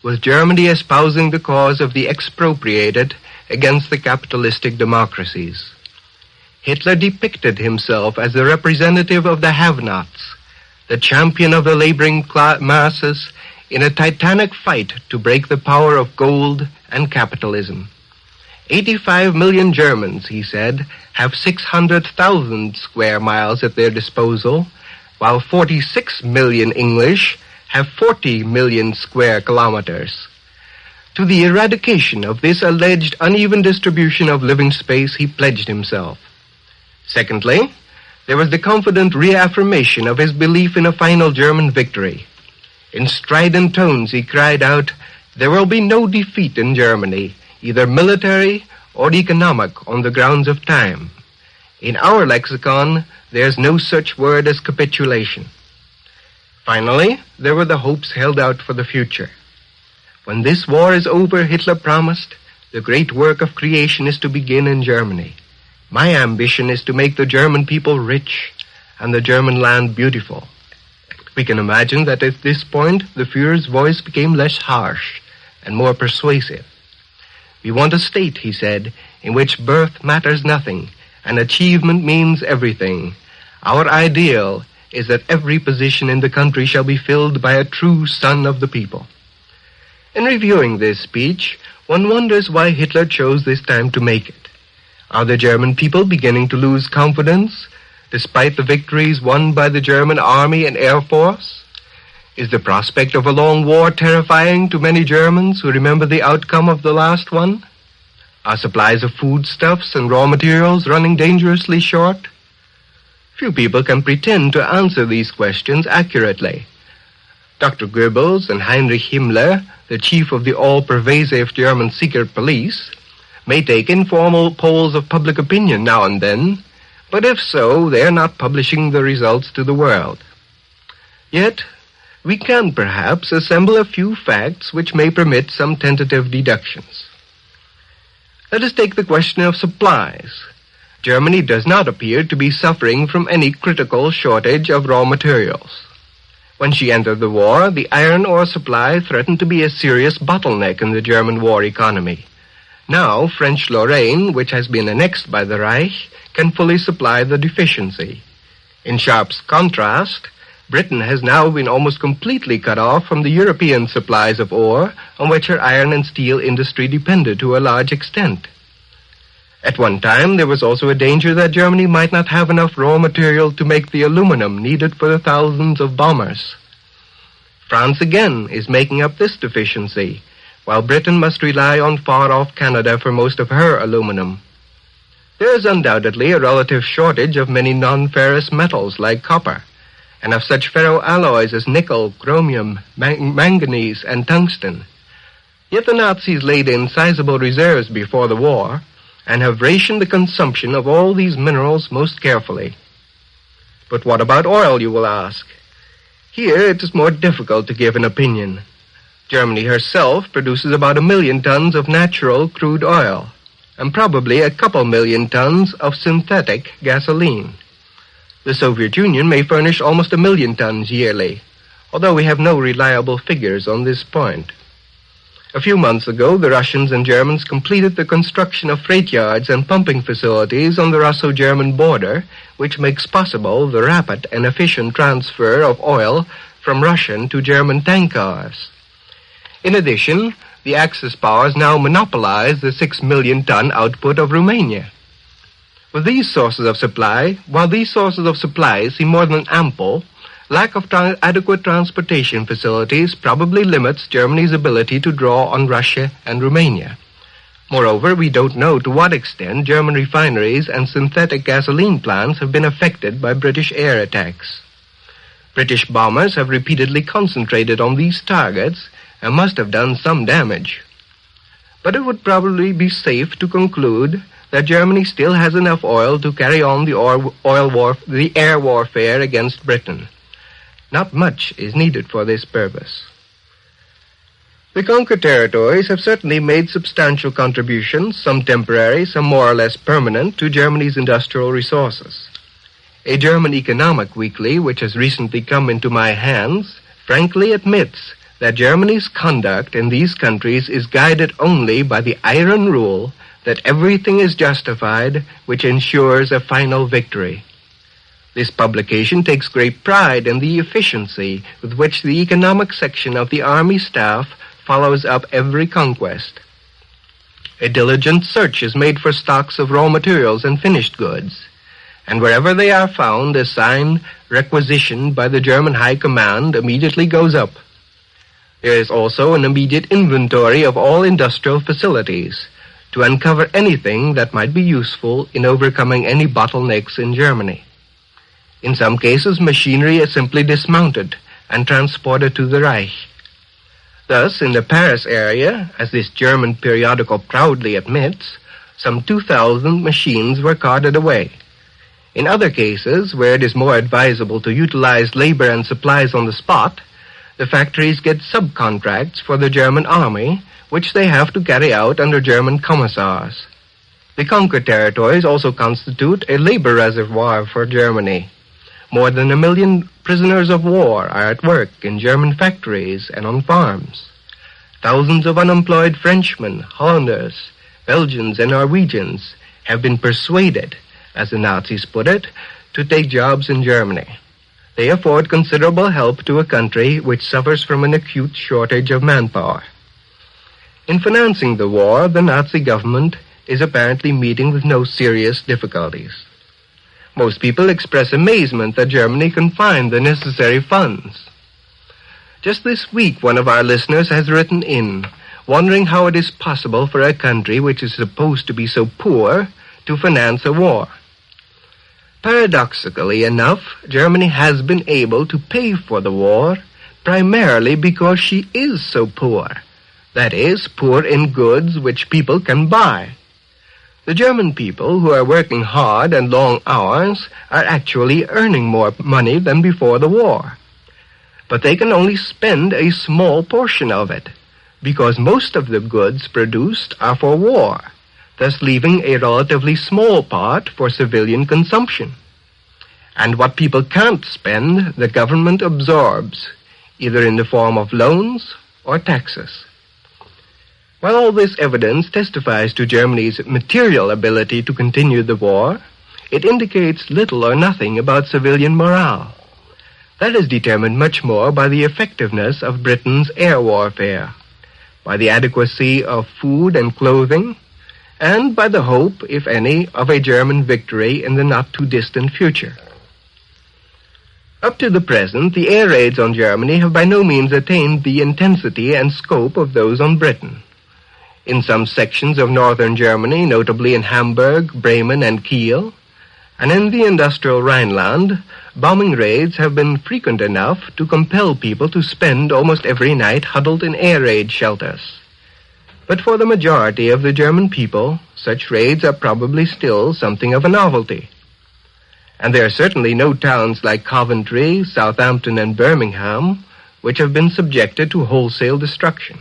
with Germany espousing the cause of the expropriated against the capitalistic democracies. Hitler depicted himself as the representative of the have-nots, the champion of the laboring masses in a titanic fight to break the power of gold and capitalism. 85 million Germans, he said, have 600,000 square miles at their disposal, while 46 million English have 40 million square kilometers. To the eradication of this alleged uneven distribution of living space he pledged himself. Secondly, there was the confident reaffirmation of his belief in a final German victory. In strident tones he cried out, "There will be no defeat in Germany, either military or economic, on the grounds of time. In our lexicon, there's no such word as capitulation." Finally, there were the hopes held out for the future. When this war is over, Hitler promised, the great work of creation is to begin in Germany. My ambition is to make the German people rich and the German land beautiful. We can imagine that at this point, the Führer's voice became less harsh and more persuasive. We want a state, he said, in which birth matters nothing and achievement means everything. Our ideal is that every position in the country shall be filled by a true son of the people. In reviewing this speech, one wonders why Hitler chose this time to make it. Are the German people beginning to lose confidence, despite the victories won by the German army and air force? Is the prospect of a long war terrifying to many Germans who remember the outcome of the last one? Are supplies of foodstuffs and raw materials running dangerously short? Few people can pretend to answer these questions accurately. Dr. Goebbels and Heinrich Himmler, the chief of the all-pervasive German secret police, may take informal polls of public opinion now and then, but if so, they are not publishing the results to the world. Yet, we can perhaps assemble a few facts which may permit some tentative deductions. Let us take the question of supplies. Germany does not appear to be suffering from any critical shortage of raw materials. When she entered the war, the iron ore supply threatened to be a serious bottleneck in the German war economy. Now, French Lorraine, which has been annexed by the Reich, can fully supply the deficiency. In sharp contrast, Britain has now been almost completely cut off from the European supplies of ore on which her iron and steel industry depended to a large extent. At one time, there was also a danger that Germany might not have enough raw material to make the aluminum needed for the thousands of bombers. France again is making up this deficiency, while Britain must rely on far-off Canada for most of her aluminum. There is undoubtedly a relative shortage of many non-ferrous metals like copper, and of such ferroalloys as nickel, chromium, manganese, and tungsten. Yet the Nazis laid in sizable reserves before the war and have rationed the consumption of all these minerals most carefully. But what about oil, you will ask? Here it is more difficult to give an opinion. Germany herself produces about 1 million tons of natural crude oil, and probably a couple million tons of synthetic gasoline. The Soviet Union may furnish almost 1 million tons yearly, although we have no reliable figures on this point. A few months ago, the Russians and Germans completed the construction of freight yards and pumping facilities on the Russo-German border, which makes possible the rapid and efficient transfer of oil from Russian to German tank cars. In addition, the Axis powers now monopolize the 6 million ton output of Romania. While these sources of supply seem more than ample, lack of adequate transportation facilities probably limits Germany's ability to draw on Russia and Romania. Moreover, we don't know to what extent German refineries and synthetic gasoline plants have been affected by British air attacks. British bombers have repeatedly concentrated on these targets and must have done some damage. But it would probably be safe to conclude that Germany still has enough oil to carry on the air warfare against Britain. Not much is needed for this purpose. The conquered territories have certainly made substantial contributions, some temporary, some more or less permanent, to Germany's industrial resources. A German economic weekly, which has recently come into my hands, frankly admits that Germany's conduct in these countries is guided only by the iron rule that everything is justified which ensures a final victory. This publication takes great pride in the efficiency with which the economic section of the Army staff follows up every conquest. A diligent search is made for stocks of raw materials and finished goods, and wherever they are found, a sign requisitioned by the German High Command immediately goes up. There is also an immediate inventory of all industrial facilities to uncover anything that might be useful in overcoming any bottlenecks in Germany. In some cases, machinery is simply dismounted and transported to the Reich. Thus, in the Paris area, as this German periodical proudly admits, some 2,000 machines were carted away. In other cases, where it is more advisable to utilize labor and supplies on the spot, the factories get subcontracts for the German army, which they have to carry out under German commissars. The conquered territories also constitute a labor reservoir for Germany. More than 1 million prisoners of war are at work in German factories and on farms. Thousands of unemployed Frenchmen, Hollanders, Belgians, and Norwegians have been persuaded, as the Nazis put it, to take jobs in Germany. They afford considerable help to a country which suffers from an acute shortage of manpower. In financing the war, the Nazi government is apparently meeting with no serious difficulties. Most people express amazement that Germany can find the necessary funds. Just this week, one of our listeners has written in, wondering how it is possible for a country which is supposed to be so poor to finance a war. Paradoxically enough, Germany has been able to pay for the war primarily because she is so poor. That is, poor in goods which people can buy. The German people, who are working hard and long hours, are actually earning more money than before the war. But they can only spend a small portion of it, because most of the goods produced are for war, thus leaving a relatively small part for civilian consumption. And what people can't spend, the government absorbs, either in the form of loans or taxes. While all this evidence testifies to Germany's material ability to continue the war, it indicates little or nothing about civilian morale. That is determined much more by the effectiveness of Britain's air warfare, by the adequacy of food and clothing, and by the hope, if any, of a German victory in the not-too-distant future. Up to the present, the air raids on Germany have by no means attained the intensity and scope of those on Britain. In some sections of northern Germany, notably in Hamburg, Bremen, and Kiel, and in the industrial Rhineland, bombing raids have been frequent enough to compel people to spend almost every night huddled in air raid shelters. But for the majority of the German people, such raids are probably still something of a novelty. And there are certainly no towns like Coventry, Southampton, and Birmingham which have been subjected to wholesale destruction.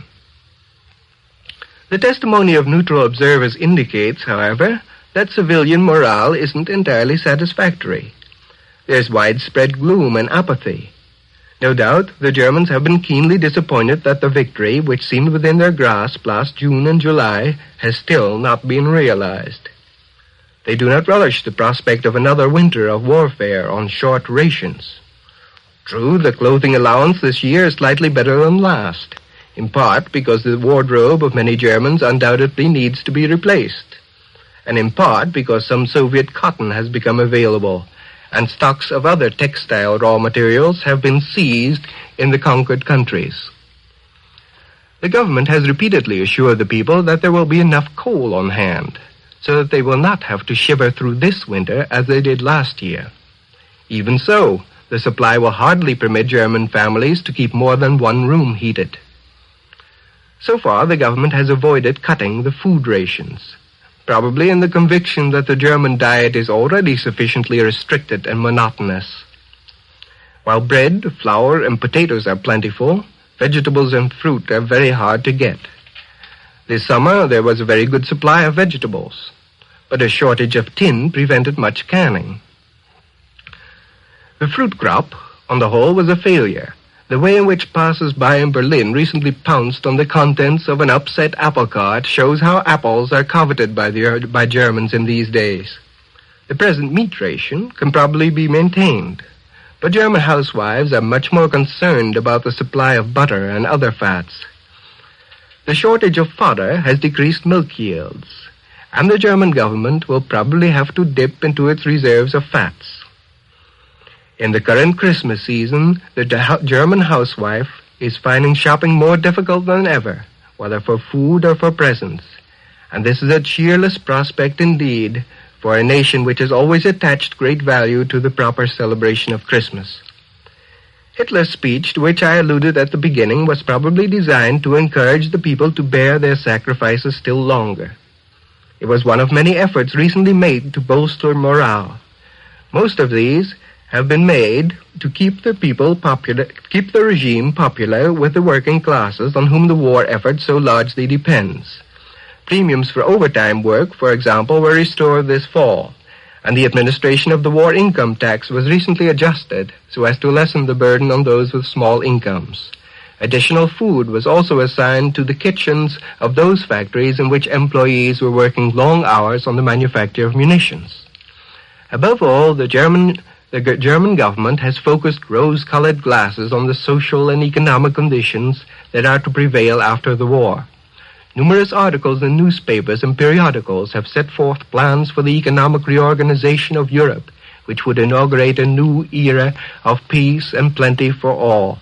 The testimony of neutral observers indicates, however, that civilian morale isn't entirely satisfactory. There's widespread gloom and apathy. No doubt, the Germans have been keenly disappointed that the victory, which seemed within their grasp last June and July, has still not been realized. They do not relish the prospect of another winter of warfare on short rations. True, the clothing allowance this year is slightly better than last, in part because the wardrobe of many Germans undoubtedly needs to be replaced, and in part because some Soviet cotton has become available, and stocks of other textile raw materials have been seized in the conquered countries. The government has repeatedly assured the people that there will be enough coal on hand, so that they will not have to shiver through this winter as they did last year. Even so, the supply will hardly permit German families to keep more than one room heated. So far, the government has avoided cutting the food rations, probably in the conviction that the German diet is already sufficiently restricted and monotonous. While bread, flour, and potatoes are plentiful, vegetables and fruit are very hard to get. This summer there was a very good supply of vegetables, but a shortage of tin prevented much canning. The fruit crop, on the whole, was a failure. The way in which passers-by in Berlin recently pounced on the contents of an upset apple cart shows how apples are coveted by Germans in these days. The present meat ration can probably be maintained, but German housewives are much more concerned about the supply of butter and other fats. The shortage of fodder has decreased milk yields, and the German government will probably have to dip into its reserves of fats. In the current Christmas season, the German housewife is finding shopping more difficult than ever, whether for food or for presents, and this is a cheerless prospect indeed for a nation which has always attached great value to the proper celebration of Christmas. Hitler's speech, to which I alluded at the beginning, was probably designed to encourage the people to bear their sacrifices still longer. It was one of many efforts recently made to bolster morale. Most of these have been made to keep the regime popular with the working classes on whom the war effort so largely depends. Premiums for overtime work, for example, were restored this fall, and the administration of the war income tax was recently adjusted so as to lessen the burden on those with small incomes. Additional food was also assigned to the kitchens of those factories in which employees were working long hours on the manufacture of munitions. Above all, the German government has focused rose-colored glasses on the social and economic conditions that are to prevail after the war. Numerous articles in newspapers and periodicals have set forth plans for the economic reorganization of Europe, which would inaugurate a new era of peace and plenty for all.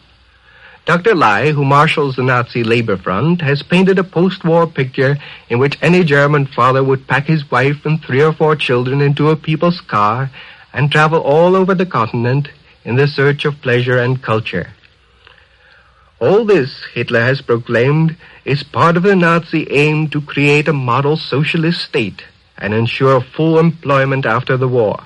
Dr. Lai, who marshals the Nazi Labor Front, has painted a post-war picture in which any German father would pack his wife and 3 or 4 children into a people's car and travel all over the continent in the search of pleasure and culture. All this, Hitler has proclaimed, is part of the Nazi aim to create a model socialist state and ensure full employment after the war.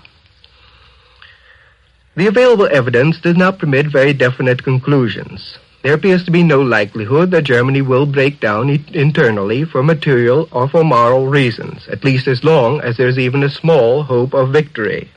The available evidence does not permit very definite conclusions. There appears to be no likelihood that Germany will break down internally for material or for moral reasons, at least as long as there is even a small hope of victory.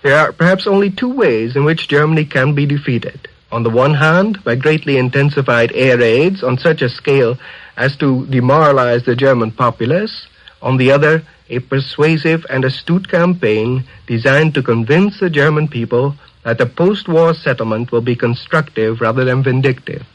There are perhaps only 2 ways in which Germany can be defeated. On the one hand, by greatly intensified air raids on such a scale as to demoralize the German populace. On the other, a persuasive and astute campaign designed to convince the German people that the post-war settlement will be constructive rather than vindictive.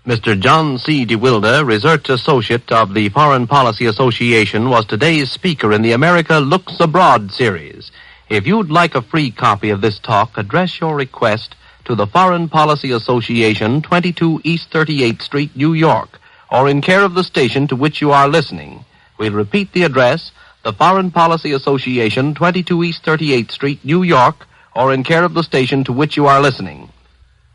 Mr. John C. DeWilde, Research Associate of the Foreign Policy Association, was today's speaker in the America Looks Abroad series. If you'd like a free copy of this talk, address your request to the Foreign Policy Association, 22 East 38th Street, New York, or in care of the station to which you are listening. We'll repeat the address, the Foreign Policy Association, 22 East 38th Street, New York, or in care of the station to which you are listening.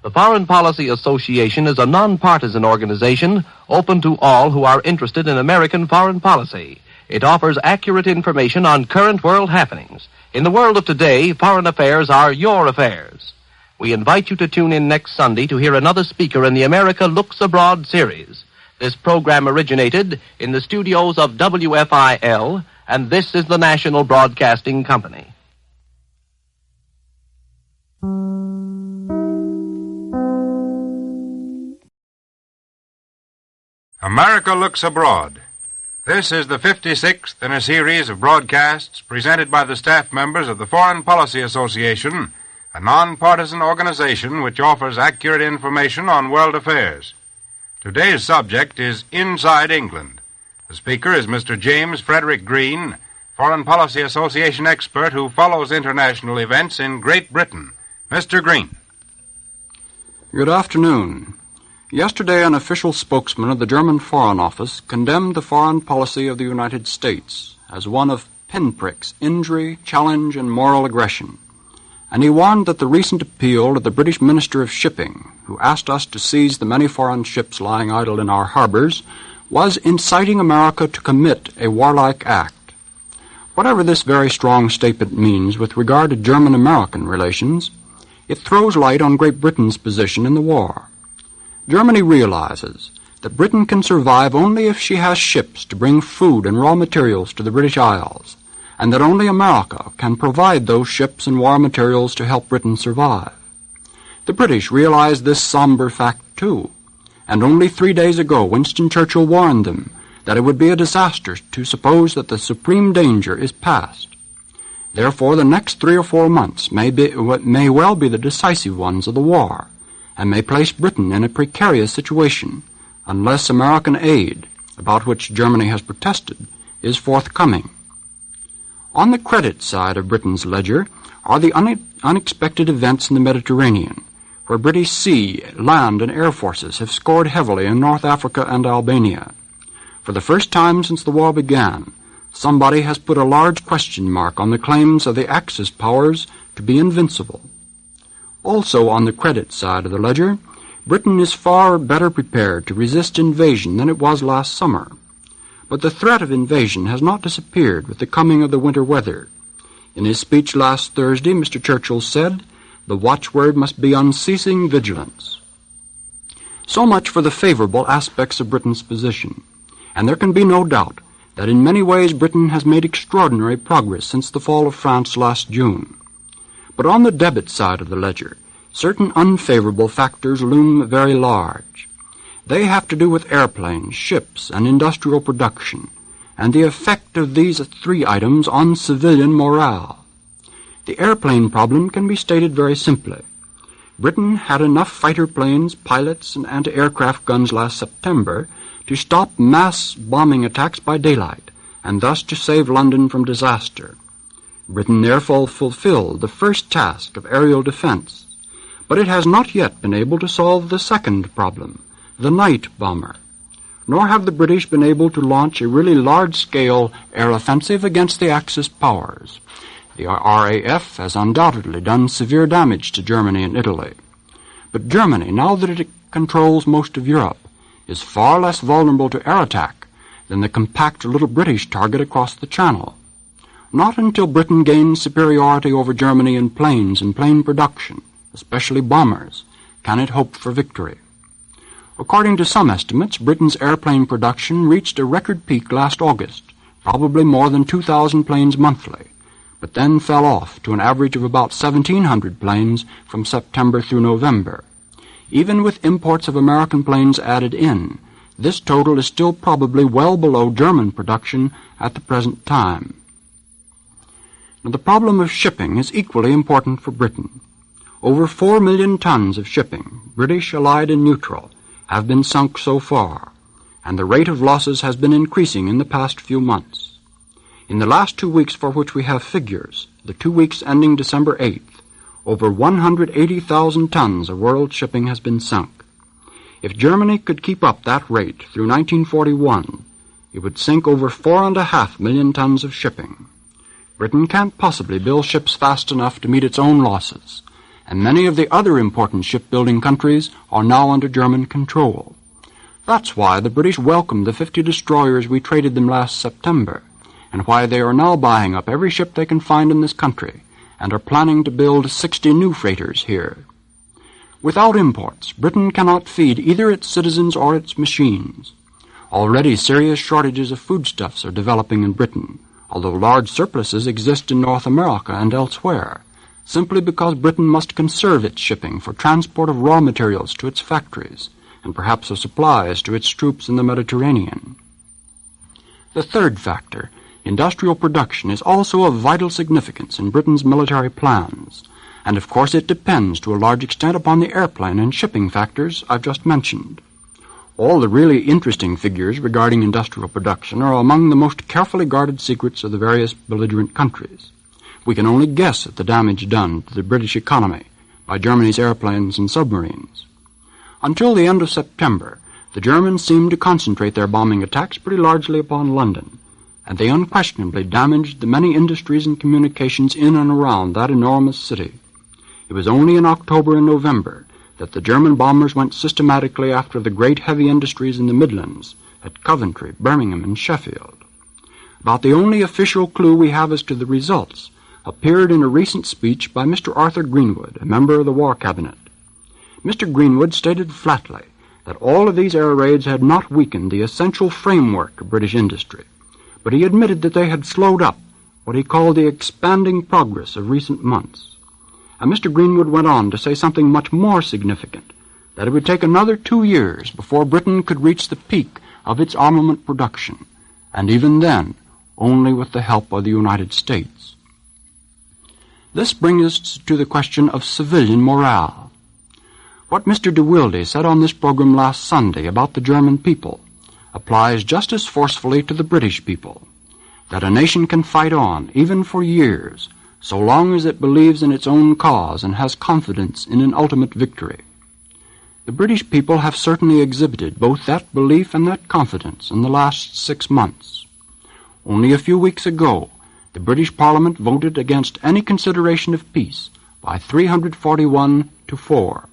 The Foreign Policy Association is a nonpartisan organization open to all who are interested in American foreign policy. It offers accurate information on current world happenings. In the world of today, foreign affairs are your affairs. We invite you to tune in next Sunday to hear another speaker in the America Looks Abroad series. This program originated in the studios of WFIL, and this is the National Broadcasting Company. America Looks Abroad. This is the 56th in a series of broadcasts presented by the staff members of the Foreign Policy Association, a nonpartisan organization which offers accurate information on world affairs. Today's subject is Inside England. The speaker is Mr. James Frederick Green, Foreign Policy Association expert who follows international events in Great Britain. Mr. Green. Good afternoon. Yesterday, an official spokesman of the German Foreign Office condemned the foreign policy of the United States as one of pinpricks, injury, challenge, and moral aggression. And he warned that the recent appeal to the British Minister of Shipping, who asked us to seize the many foreign ships lying idle in our harbors, was inciting America to commit a warlike act. Whatever this very strong statement means with regard to German-American relations, it throws light on Great Britain's position in the war. Germany realizes that Britain can survive only if she has ships to bring food and raw materials to the British Isles, and that only America can provide those ships and war materials to help Britain survive. The British realize this somber fact, too, and only 3 days ago Winston Churchill warned them that it would be a disaster to suppose that the supreme danger is past. Therefore, the next 3 or 4 months may well be the decisive ones of the war, and may place Britain in a precarious situation unless American aid, about which Germany has protested, is forthcoming. On the credit side of Britain's ledger are the unexpected events in the Mediterranean, where British sea, land, and air forces have scored heavily in North Africa and Albania. For the first time since the war began, somebody has put a large question mark on the claims of the Axis powers to be invincible. Also on the credit side of the ledger, Britain is far better prepared to resist invasion than it was last summer. But the threat of invasion has not disappeared with the coming of the winter weather. In his speech last Thursday, Mr. Churchill said, "The watchword must be unceasing vigilance." So much for the favorable aspects of Britain's position, and there can be no doubt that in many ways Britain has made extraordinary progress since the fall of France last June. But on the debit side of the ledger, certain unfavorable factors loom very large. They have to do with airplanes, ships, and industrial production, and the effect of these 3 items on civilian morale. The airplane problem can be stated very simply. Britain had enough fighter planes, pilots, and anti-aircraft guns last September to stop mass bombing attacks by daylight, and thus to save London from disaster. Britain therefore fulfilled the first task of aerial defense, but it has not yet been able to solve the second problem, the night bomber. Nor have the British been able to launch a really large-scale air offensive against the Axis powers. The RAF has undoubtedly done severe damage to Germany and Italy. But Germany, now that it controls most of Europe, is far less vulnerable to air attack than the compact little British target across the Channel. Not until Britain gains superiority over Germany in planes and plane production, especially bombers, can it hope for victory. According to some estimates, Britain's airplane production reached a record peak last August, probably more than 2,000 planes monthly, but then fell off to an average of about 1,700 planes from September through November. Even with imports of American planes added in, this total is still probably well below German production at the present time. Now, the problem of shipping is equally important for Britain. Over 4 million tons of shipping, British, Allied, and neutral, have been sunk so far, and the rate of losses has been increasing in the past few months. In the last 2 weeks for which we have figures, the 2 weeks ending December 8th, over 180,000 tons of world shipping has been sunk. If Germany could keep up that rate through 1941, It would sink over 4.5 million tons of shipping. Britain can't possibly build ships fast enough to meet its own losses, and many of the other important shipbuilding countries are now under German control. That's why the British welcomed the 50 destroyers we traded them last September, and why they are now buying up every ship they can find in this country, and are planning to build 60 new freighters here. Without imports, Britain cannot feed either its citizens or its machines. Already serious shortages of foodstuffs are developing in Britain, although large surpluses exist in North America and elsewhere, simply because Britain must conserve its shipping for transport of raw materials to its factories, and perhaps of supplies to its troops in the Mediterranean. The third factor, industrial production, is also of vital significance in Britain's military plans, and of course it depends to a large extent upon the airplane and shipping factors I've just mentioned. All the really interesting figures regarding industrial production are among the most carefully guarded secrets of the various belligerent countries. We can only guess at the damage done to the British economy by Germany's airplanes and submarines. Until the end of September, the Germans seemed to concentrate their bombing attacks pretty largely upon London, and they unquestionably damaged the many industries and communications in and around that enormous city. It was only in October and November that the German bombers went systematically after the great heavy industries in the Midlands, at Coventry, Birmingham, and Sheffield. About the only official clue we have as to the results appeared in a recent speech by Mr. Arthur Greenwood, a member of the War Cabinet. Mr. Greenwood stated flatly that all of these air raids had not weakened the essential framework of British industry, but he admitted that they had slowed up what he called the expanding progress of recent months. And Mr. Greenwood went on to say something much more significant, that it would take another 2 years before Britain could reach the peak of its armament production, and even then, only with the help of the United States. This brings us to the question of civilian morale. What Mr. de Wilde said on this program last Sunday about the German people applies just as forcefully to the British people, that a nation can fight on, even for years, so long as it believes in its own cause and has confidence in an ultimate victory. The British people have certainly exhibited both that belief and that confidence in the last 6 months. Only a few weeks ago, the British Parliament voted against any consideration of peace by 341 to 4.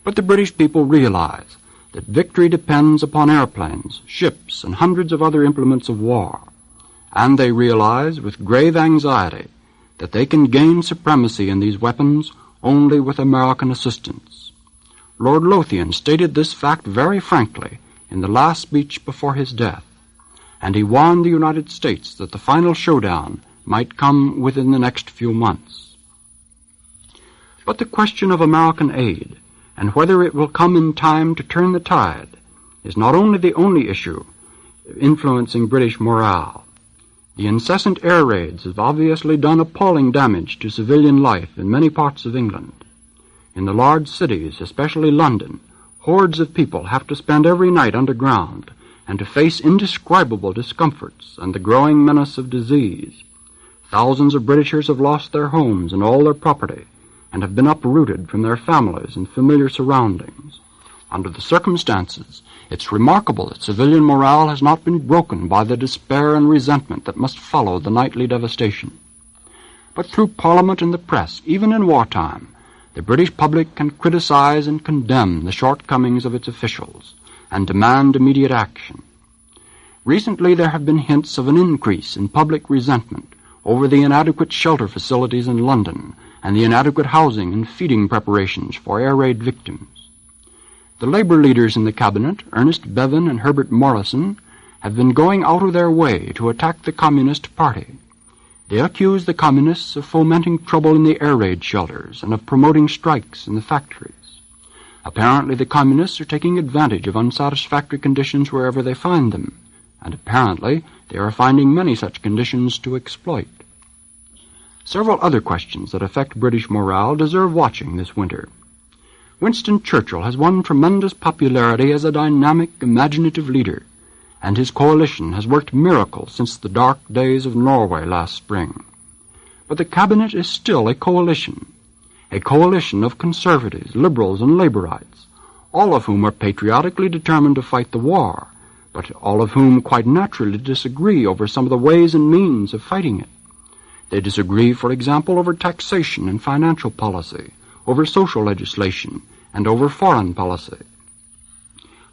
But the British people realize that victory depends upon airplanes, ships, and hundreds of other implements of war, and they realize with grave anxiety that they can gain supremacy in these weapons only with American assistance. Lord Lothian stated this fact very frankly in the last speech before his death, and he warned the United States that the final showdown might come within the next few months. But the question of American aid, and whether it will come in time to turn the tide, is not only the only issue influencing British morale. The incessant air raids have obviously done appalling damage to civilian life in many parts of England. In the large cities, especially London, hordes of people have to spend every night underground and to face indescribable discomforts and the growing menace of disease. Thousands of Britishers have lost their homes and all their property and have been uprooted from their families and familiar surroundings. Under the circumstances, it's remarkable that civilian morale has not been broken by the despair and resentment that must follow the nightly devastation. But through Parliament and the press, even in wartime, the British public can criticize and condemn the shortcomings of its officials and demand immediate action. Recently there have been hints of an increase in public resentment over the inadequate shelter facilities in London and the inadequate housing and feeding preparations for air raid victims. The Labour leaders in the Cabinet, Ernest Bevin and Herbert Morrison, have been going out of their way to attack the Communist Party. They accuse the Communists of fomenting trouble in the air raid shelters and of promoting strikes in the factories. Apparently the Communists are taking advantage of unsatisfactory conditions wherever they find them, and apparently they are finding many such conditions to exploit. Several other questions that affect British morale deserve watching this winter. Winston Churchill has won tremendous popularity as a dynamic, imaginative leader, and his coalition has worked miracles since the dark days of Norway last spring. But the Cabinet is still a coalition of conservatives, liberals, and Labourites, all of whom are patriotically determined to fight the war, but all of whom quite naturally disagree over some of the ways and means of fighting it. They disagree, for example, over taxation and financial policy, over social legislation, and over foreign policy.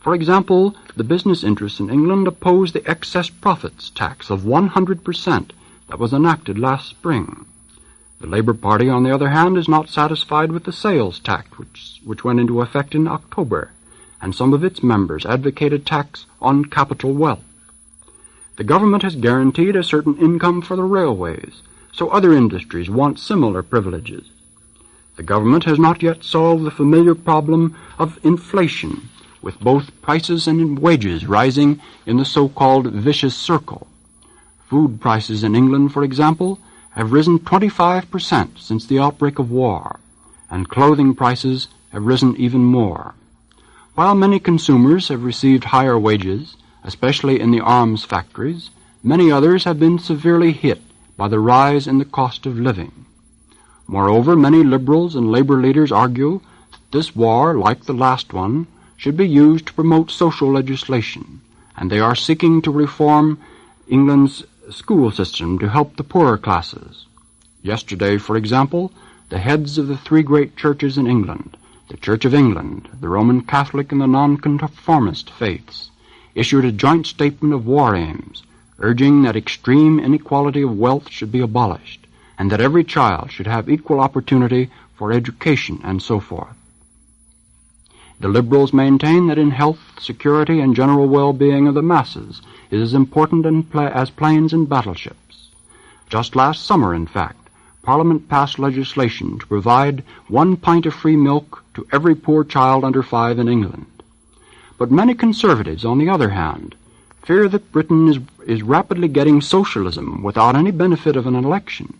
For example, the business interests in England oppose the excess profits tax of 100% that was enacted last spring. The Labour Party, on the other hand, is not satisfied with the sales tax which went into effect in October, and some of its members advocate a tax on capital wealth. The government has guaranteed a certain income for the railways, so other industries want similar privileges. The government has not yet solved the familiar problem of inflation, with both prices and wages rising in the so-called vicious circle. Food prices in England, for example, have risen 25% since the outbreak of war, and clothing prices have risen even more. While many consumers have received higher wages, especially in the arms factories, many others have been severely hit by the rise in the cost of living. Moreover, many liberals and labor leaders argue that this war, like the last one, should be used to promote social legislation, and they are seeking to reform England's school system to help the poorer classes. Yesterday, for example, the heads of the three great churches in England, the Church of England, the Roman Catholic, and the Nonconformist faiths, issued a joint statement of war aims, urging that extreme inequality of wealth should be abolished, and that every child should have equal opportunity for education, and so forth. The Liberals maintain that in health, security, and general well-being of the masses is as important as planes and battleships. Just last summer, in fact, Parliament passed legislation to provide 1 pint of free milk to every poor child under 5 in England. But many conservatives, on the other hand, fear that Britain is rapidly getting socialism without any benefit of an election,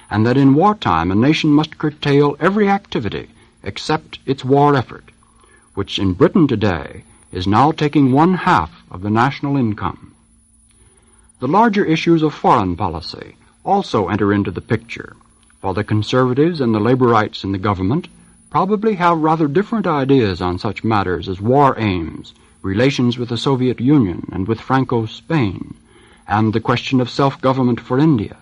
and that in wartime a nation must curtail every activity except its war effort, which in Britain today is now taking 1/2 of the national income. The larger issues of foreign policy also enter into the picture, while the Conservatives and the Labourites in the government probably have rather different ideas on such matters as war aims, relations with the Soviet Union and with Franco's Spain, and the question of self-government for India.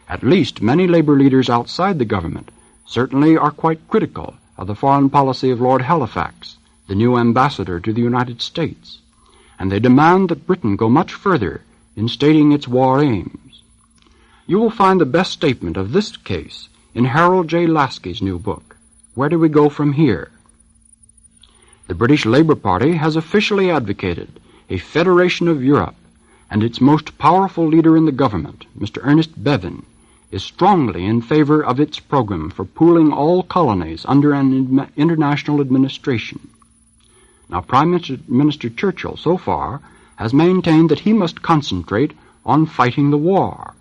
At least many Labour leaders outside the government certainly are quite critical of the foreign policy of Lord Halifax, the new ambassador to the United States, and they demand that Britain go much further in stating its war aims. You will find the best statement of this case in Harold J. Lasky's new book, Where Do We Go From Here? The British Labour Party has officially advocated a federation of Europe, and its most powerful leader in the government, Mr. Ernest Bevin, is strongly in favor of its program for pooling all colonies under an international administration. Now, Prime Minister Churchill, so far, has maintained that he must concentrate on fighting the war,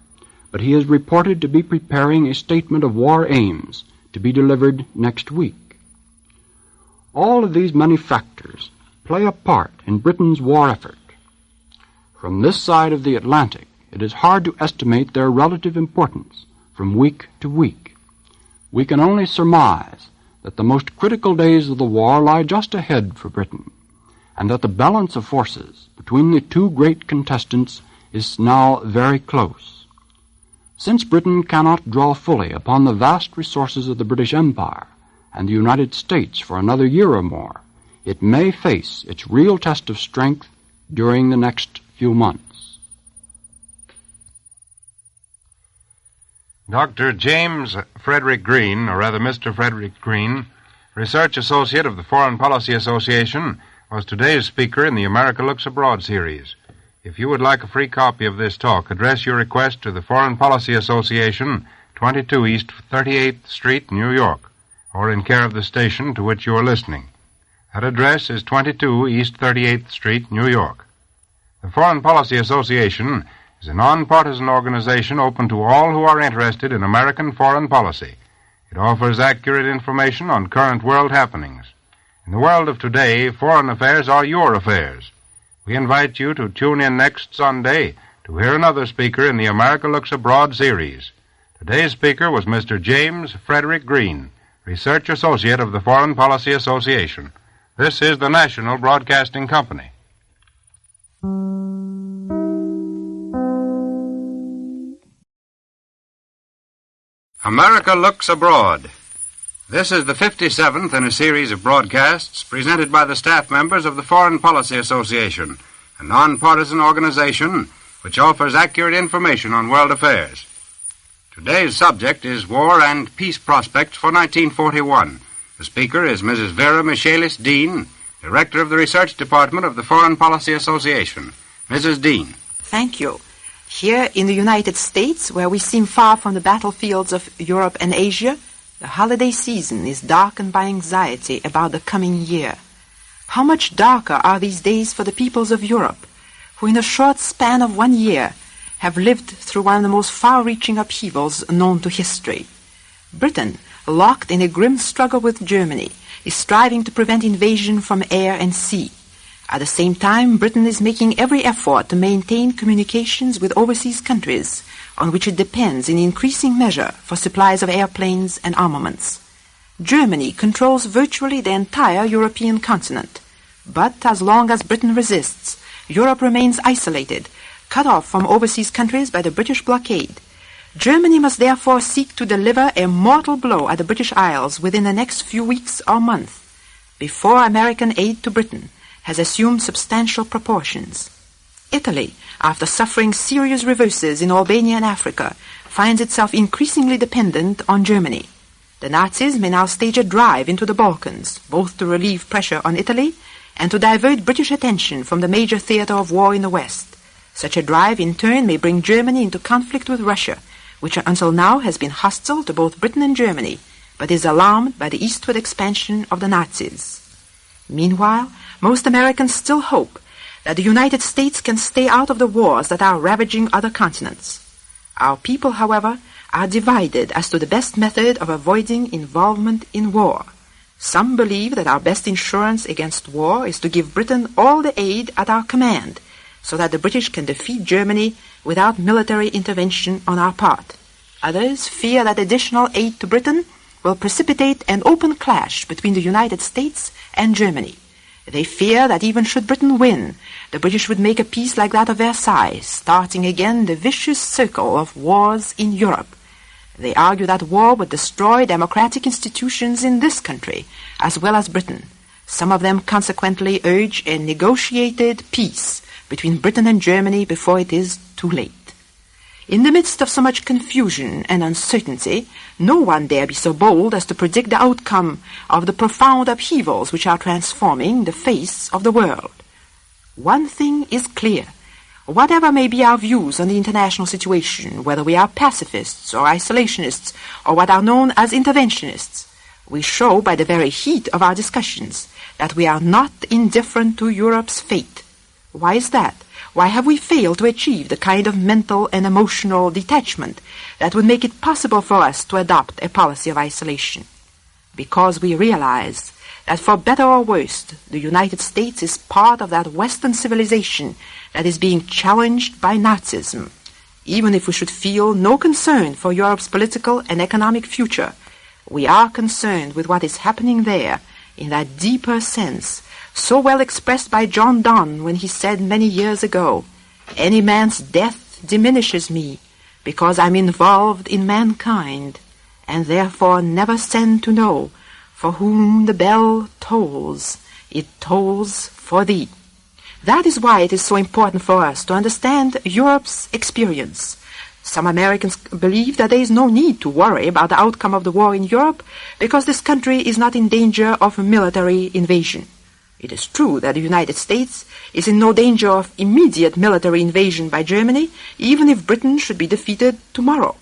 but he is reported to be preparing a statement of war aims to be delivered next week. All of these many factors play a part in Britain's war effort. From this side of the Atlantic, it is hard to estimate their relative importance from week to week. We can only surmise that the most critical days of the war lie just ahead for Britain, and that the balance of forces between the two great contestants is now very close. Since Britain cannot draw fully upon the vast resources of the British Empire and the United States for another year or more, it may face its real test of strength during the next few months. Dr. James Frederick Green, or rather Mr. Frederick Green, Research Associate of the Foreign Policy Association, was today's speaker in the America Looks Abroad series. If you would like a free copy of this talk, address your request to the Foreign Policy Association, 22 East 38th Street, New York, or in care of the station to which you are listening. That address is 22 East 38th Street, New York. The Foreign Policy Association is a nonpartisan organization open to all who are interested in American foreign policy. It offers accurate information on current world happenings. In the world of today, foreign affairs are your affairs. We invite you to tune in next Sunday to hear another speaker in the America Looks Abroad series. Today's speaker was Mr. James Frederick Green, Research Associate of the Foreign Policy Association. This is the National Broadcasting Company. America Looks Abroad. This is the 57th in a series of broadcasts presented by the staff members of the Foreign Policy Association, a nonpartisan organization which offers accurate information on world affairs. Today's subject is War and Peace Prospects for 1941. The speaker is Mrs. Vera Michaelis Dean, Director of the Research Department of the Foreign Policy Association. Mrs. Dean. Thank you. Here in the United States, where we seem far from the battlefields of Europe and Asia, the holiday season is darkened by anxiety about the coming year. How much darker are these days for the peoples of Europe, who in a short span of 1 year have lived through one of the most far-reaching upheavals known to history. Britain, locked in a grim struggle with Germany, is striving to prevent invasion from air and sea. At the same time, Britain is making every effort to maintain communications with overseas countries on which it depends in increasing measure for supplies of airplanes and armaments. Germany controls virtually the entire European continent. But as long as Britain resists, Europe remains isolated, cut off from overseas countries by the British blockade. Germany must therefore seek to deliver a mortal blow at the British Isles within the next few weeks or months, before American aid to Britain has assumed substantial proportions. Italy, after suffering serious reverses in Albania and Africa, finds itself increasingly dependent on Germany. The Nazis may now stage a drive into the Balkans, both to relieve pressure on Italy and to divert British attention from the major theater of war in the West. Such a drive, in turn, may bring Germany into conflict with Russia, which until now has been hostile to both Britain and Germany, but is alarmed by the eastward expansion of the Nazis. Meanwhile, most Americans still hope that the United States can stay out of the wars that are ravaging other continents. Our people, however, are divided as to the best method of avoiding involvement in war. Some believe that our best insurance against war is to give Britain all the aid at our command, so that the British can defeat Germany without military intervention on our part. Others fear that additional aid to Britain will precipitate an open clash between the United States and Germany. They fear that even should Britain win, the British would make a peace like that of Versailles, starting again the vicious circle of wars in Europe. They argue that war would destroy democratic institutions in this country, as well as Britain. Some of them consequently urge a negotiated peace between Britain and Germany before it is too late. In the midst of so much confusion and uncertainty, no one dare be so bold as to predict the outcome of the profound upheavals which are transforming the face of the world. One thing is clear. Whatever may be our views on the international situation, whether we are pacifists or isolationists or what are known as interventionists, we show by the very heat of our discussions that we are not indifferent to Europe's fate. Why is that? Why have we failed to achieve the kind of mental and emotional detachment that would make it possible for us to adopt a policy of isolation? Because we realize that for better or worse, the United States is part of that Western civilization that is being challenged by Nazism. Even if we should feel no concern for Europe's political and economic future, we are concerned with what is happening there in that deeper sense, so well expressed by John Donne when he said many years ago, "Any man's death diminishes me, because I'm involved in mankind, and therefore never send to know for whom the bell tolls, it tolls for thee." That is why it is so important for us to understand Europe's experience. Some Americans believe that there is no need to worry about the outcome of the war in Europe because this country is not in danger of military invasion. It is true that the United States is in no danger of immediate military invasion by Germany, even if Britain should be defeated tomorrow.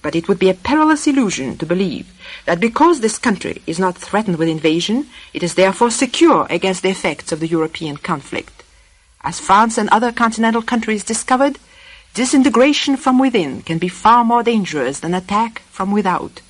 But it would be a perilous illusion to believe that because this country is not threatened with invasion, it is therefore secure against the effects of the European conflict. As France and other continental countries discovered, disintegration from within can be far more dangerous than attack from without.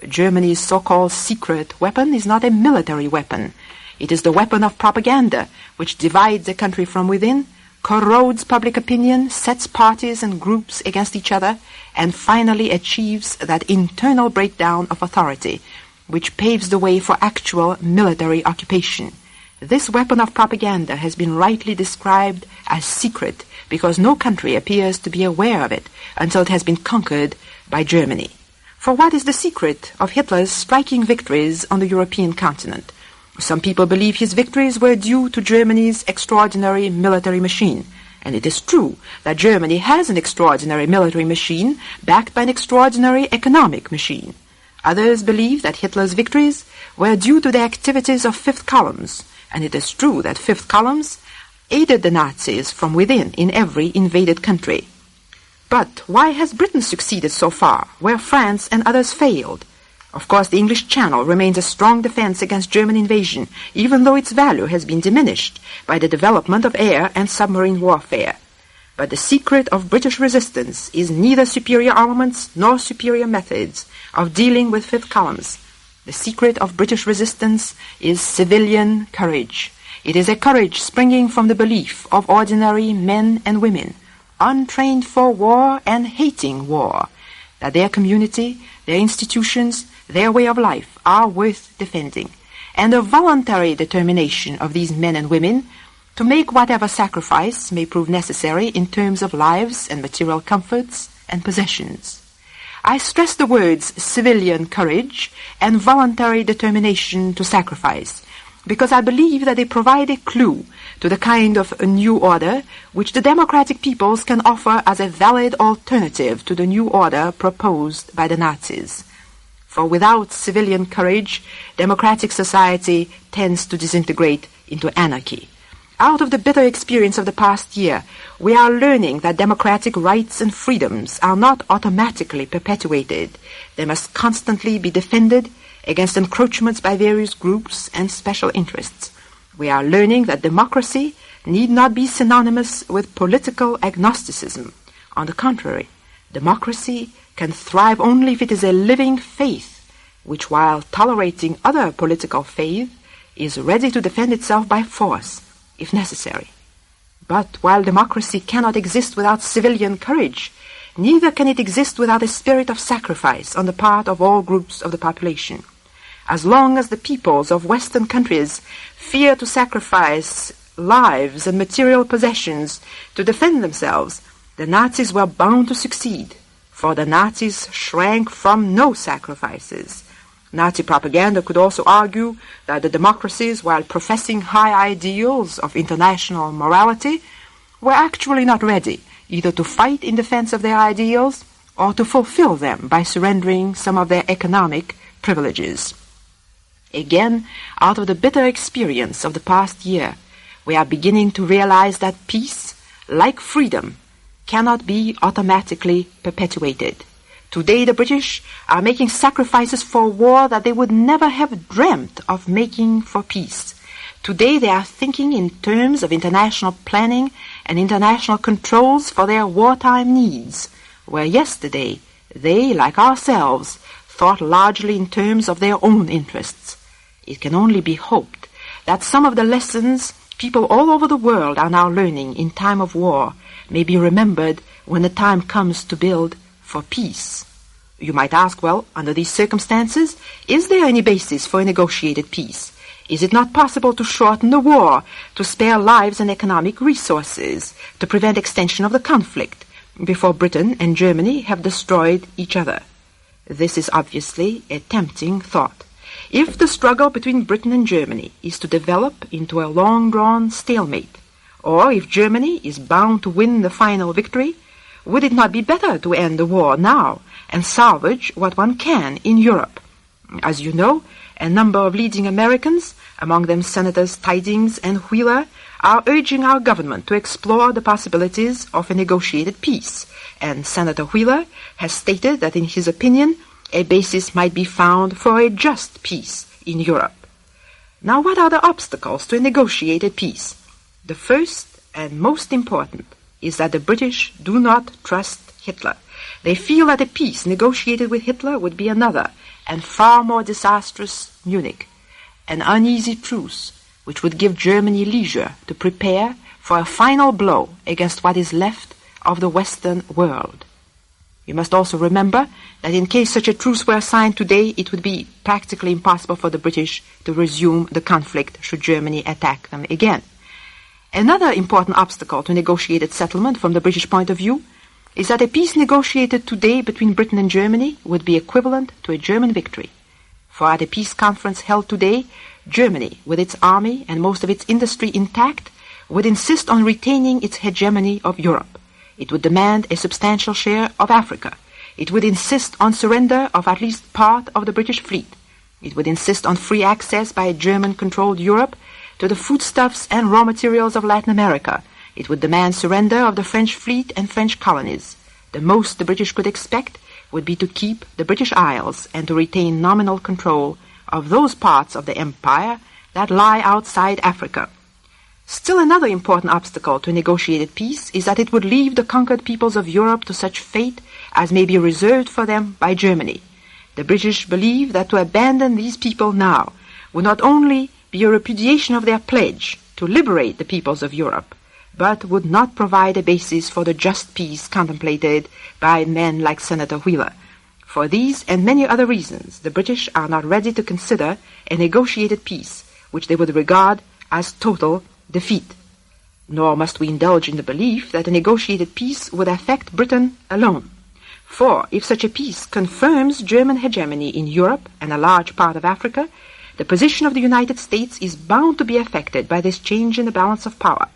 Germany's so-called secret weapon is not a military weapon. It is the weapon of propaganda, which divides a country from within, corrodes public opinion, sets parties and groups against each other, and finally achieves that internal breakdown of authority, which paves the way for actual military occupation. This weapon of propaganda has been rightly described as secret because no country appears to be aware of it until it has been conquered by Germany. For what is the secret of Hitler's striking victories on the European continent? Some people believe his victories were due to Germany's extraordinary military machine. And it is true that Germany has an extraordinary military machine backed by an extraordinary economic machine. Others believe that Hitler's victories were due to the activities of fifth columns. And it is true that fifth columns aided the Nazis from within in every invaded country. But why has Britain succeeded so far, where France and others failed? Of course, the English Channel remains a strong defense against German invasion, even though its value has been diminished by the development of air and submarine warfare. But the secret of British resistance is neither superior armaments nor superior methods of dealing with fifth columns. The secret of British resistance is civilian courage. It is a courage springing from the belief of ordinary men and women, untrained for war and hating war, that their community, their institutions, their way of life are worth defending, and a voluntary determination of these men and women to make whatever sacrifice may prove necessary in terms of lives and material comforts and possessions. I stress the words civilian courage and voluntary determination to sacrifice, because I believe that they provide a clue to the kind of a new order which the democratic peoples can offer as a valid alternative to the new order proposed by the Nazis. For without civilian courage, democratic society tends to disintegrate into anarchy. Out of the bitter experience of the past year, we are learning that democratic rights and freedoms are not automatically perpetuated. They must constantly be defended against encroachments by various groups and special interests. We are learning that democracy need not be synonymous with political agnosticism. On the contrary, democracy can thrive only if it is a living faith, which, while tolerating other political faith, is ready to defend itself by force, if necessary. But while democracy cannot exist without civilian courage, neither can it exist without a spirit of sacrifice on the part of all groups of the population. As long as the peoples of Western countries fear to sacrifice lives and material possessions to defend themselves, the Nazis were bound to succeed, for the Nazis shrank from no sacrifices. Nazi propaganda could also argue that the democracies, while professing high ideals of international morality, were actually not ready either to fight in defense of their ideals or to fulfill them by surrendering some of their economic privileges. Again, out of the bitter experience of the past year, we are beginning to realize that peace, like freedom, cannot be automatically perpetuated. Today the British are making sacrifices for war that they would never have dreamt of making for peace. Today they are thinking in terms of international planning and international controls for their wartime needs, where yesterday they, like ourselves, thought largely in terms of their own interests. It can only be hoped that some of the lessons people all over the world are now learning in time of war may be remembered when the time comes to build for peace. You might ask, well, under these circumstances, is there any basis for a negotiated peace? Is it not possible to shorten the war, to spare lives and economic resources, to prevent extension of the conflict, before Britain and Germany have destroyed each other? This is obviously a tempting thought. If the struggle between Britain and Germany is to develop into a long-drawn stalemate, or if Germany is bound to win the final victory, would it not be better to end the war now and salvage what one can in Europe? As you know, a number of leading Americans, among them Senators Tidings and Wheeler, are urging our government to explore the possibilities of a negotiated peace, and Senator Wheeler has stated that in his opinion a basis might be found for a just peace in Europe. Now, what are the obstacles to a negotiated peace? The first and most important is that the British do not trust Hitler. They feel that a peace negotiated with Hitler would be another and far more disastrous Munich, an uneasy truce which would give Germany leisure to prepare for a final blow against what is left of the Western world. You must also remember that in case such a truce were signed today, it would be practically impossible for the British to resume the conflict should Germany attack them again. Another important obstacle to negotiated settlement from the British point of view is that a peace negotiated today between Britain and Germany would be equivalent to a German victory. For at a peace conference held today, Germany, with its army and most of its industry intact, would insist on retaining its hegemony of Europe. It would demand a substantial share of Africa. It would insist on surrender of at least part of the British fleet. It would insist on free access by a German-controlled Europe to the foodstuffs and raw materials of Latin America. It would demand surrender of the French fleet and French colonies. The most the British could expect would be to keep the British Isles and to retain nominal control of those parts of the empire that lie outside Africa. Still another important obstacle to a negotiated peace is that it would leave the conquered peoples of Europe to such fate as may be reserved for them by Germany. The British believe that to abandon these people now would not only be a repudiation of their pledge to liberate the peoples of Europe, but would not provide a basis for the just peace contemplated by men like Senator Wheeler. For these and many other reasons, the British are not ready to consider a negotiated peace, which they would regard as total defeat. Nor must we indulge in the belief that a negotiated peace would affect Britain alone. For if such a peace confirms German hegemony in Europe and a large part of Africa, the position of the United States is bound to be affected by this change in the balance of power.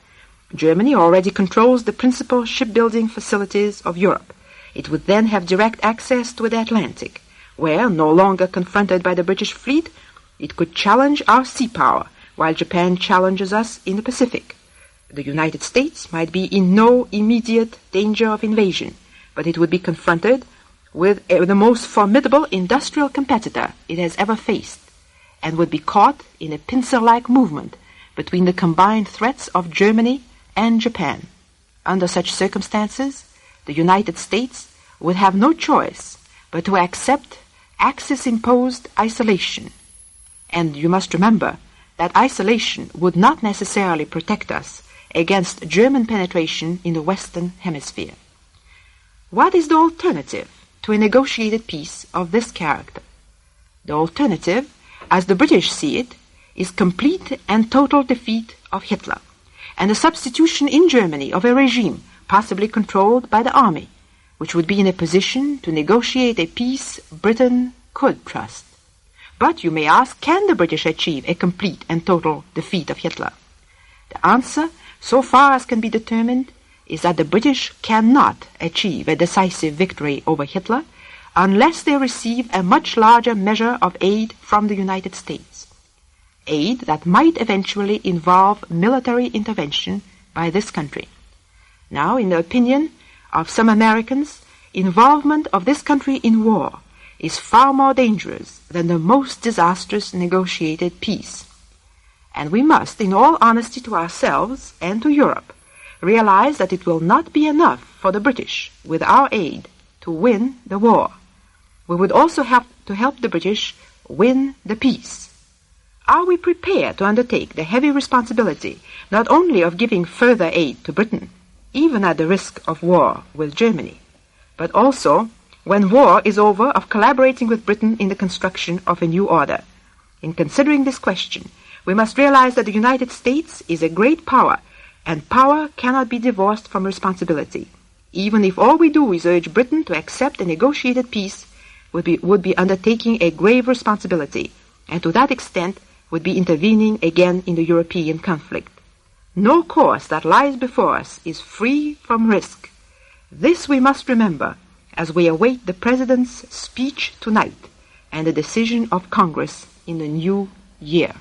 Germany already controls the principal shipbuilding facilities of Europe. It would then have direct access to the Atlantic, where, no longer confronted by the British fleet, it could challenge our sea power, while Japan challenges us in the Pacific. The United States might be in no immediate danger of invasion, but it would be confronted with the most formidable industrial competitor it has ever faced, and would be caught in a pincer-like movement between the combined threats of Germany and Japan. Under such circumstances, the United States would have no choice but to accept Axis-imposed isolation. And you must remember that isolation would not necessarily protect us against German penetration in the Western Hemisphere. What is the alternative to a negotiated peace of this character? The alternative, as the British see it, is complete and total defeat of Hitler, and the substitution in Germany of a regime possibly controlled by the army, which would be in a position to negotiate a peace Britain could trust. But you may ask, can the British achieve a complete and total defeat of Hitler? The answer, so far as can be determined, is that the British cannot achieve a decisive victory over Hitler unless they receive a much larger measure of aid from the United States. Aid that might eventually involve military intervention by this country. Now, in the opinion of some Americans, involvement of this country in war is far more dangerous than the most disastrous negotiated peace. And we must, in all honesty to ourselves and to Europe, realize that it will not be enough for the British, with our aid, to win the war. We would also have to help the British win the peace. Are we prepared to undertake the heavy responsibility not only of giving further aid to Britain, even at the risk of war with Germany, but also, when war is over, of collaborating with Britain in the construction of a new order? In considering this question, we must realize that the United States is a great power, and power cannot be divorced from responsibility. Even if all we do is urge Britain to accept a negotiated peace, would be undertaking a grave responsibility, and to that extent would be intervening again in the European conflict. No course that lies before us is free from risk. This we must remember as we await the President's speech tonight and the decision of Congress in the new year.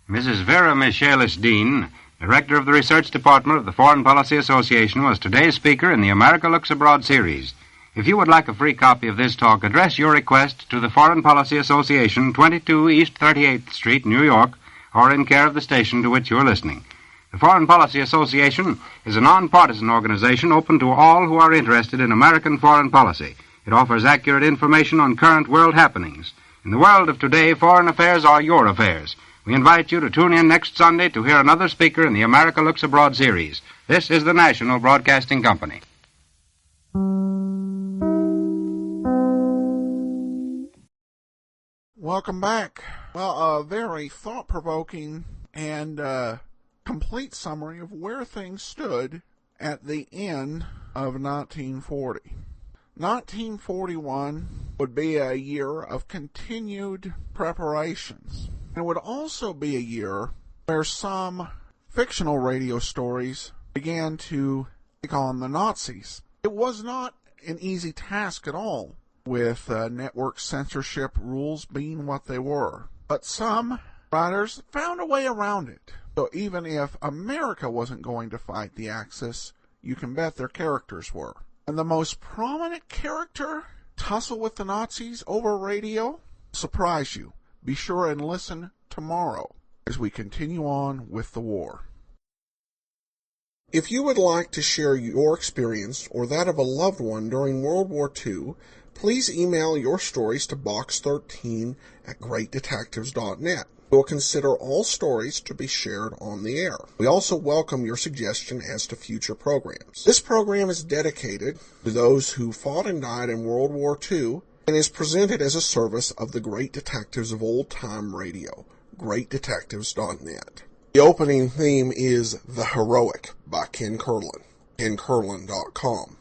Mrs. Vera Michaelis Dean, Director of the Research Department of the Foreign Policy Association, was today's speaker in the America Looks Abroad series. If you would like a free copy of this talk, address your request to the Foreign Policy Association, 22 East 38th Street, New York, or in care of the station to which you are listening. The Foreign Policy Association is a nonpartisan organization open to all who are interested in American foreign policy. It offers accurate information on current world happenings. In the world of today, foreign affairs are your affairs. We invite you to tune in next Sunday to hear another speaker in the America Looks Abroad series. This is the National Broadcasting Company. Welcome back. Well, a very thought-provoking and complete summary of where things stood at the end of 1940. 1941 would be a year of continued preparations. It would also be a year where some fictional radio stories began to take on the Nazis. It was not an easy task at all, with network censorship rules being what they were. But some writers found a way around it. So even if America wasn't going to fight the Axis, you can bet their characters were. And the most prominent character tussle with the Nazis over radio? Surprise you. Be sure and listen tomorrow as we continue on with the war. If you would like to share your experience or that of a loved one during World War II, please email your stories to box13@greatdetectives.net. We'll consider all stories to be shared on the air. We also welcome your suggestion as to future programs. This program is dedicated to those who fought and died in World War II and is presented as a service of the Great Detectives of Old Time Radio, greatdetectives.net. The opening theme is The Heroic by Ken Curlin, KenCurlin.com.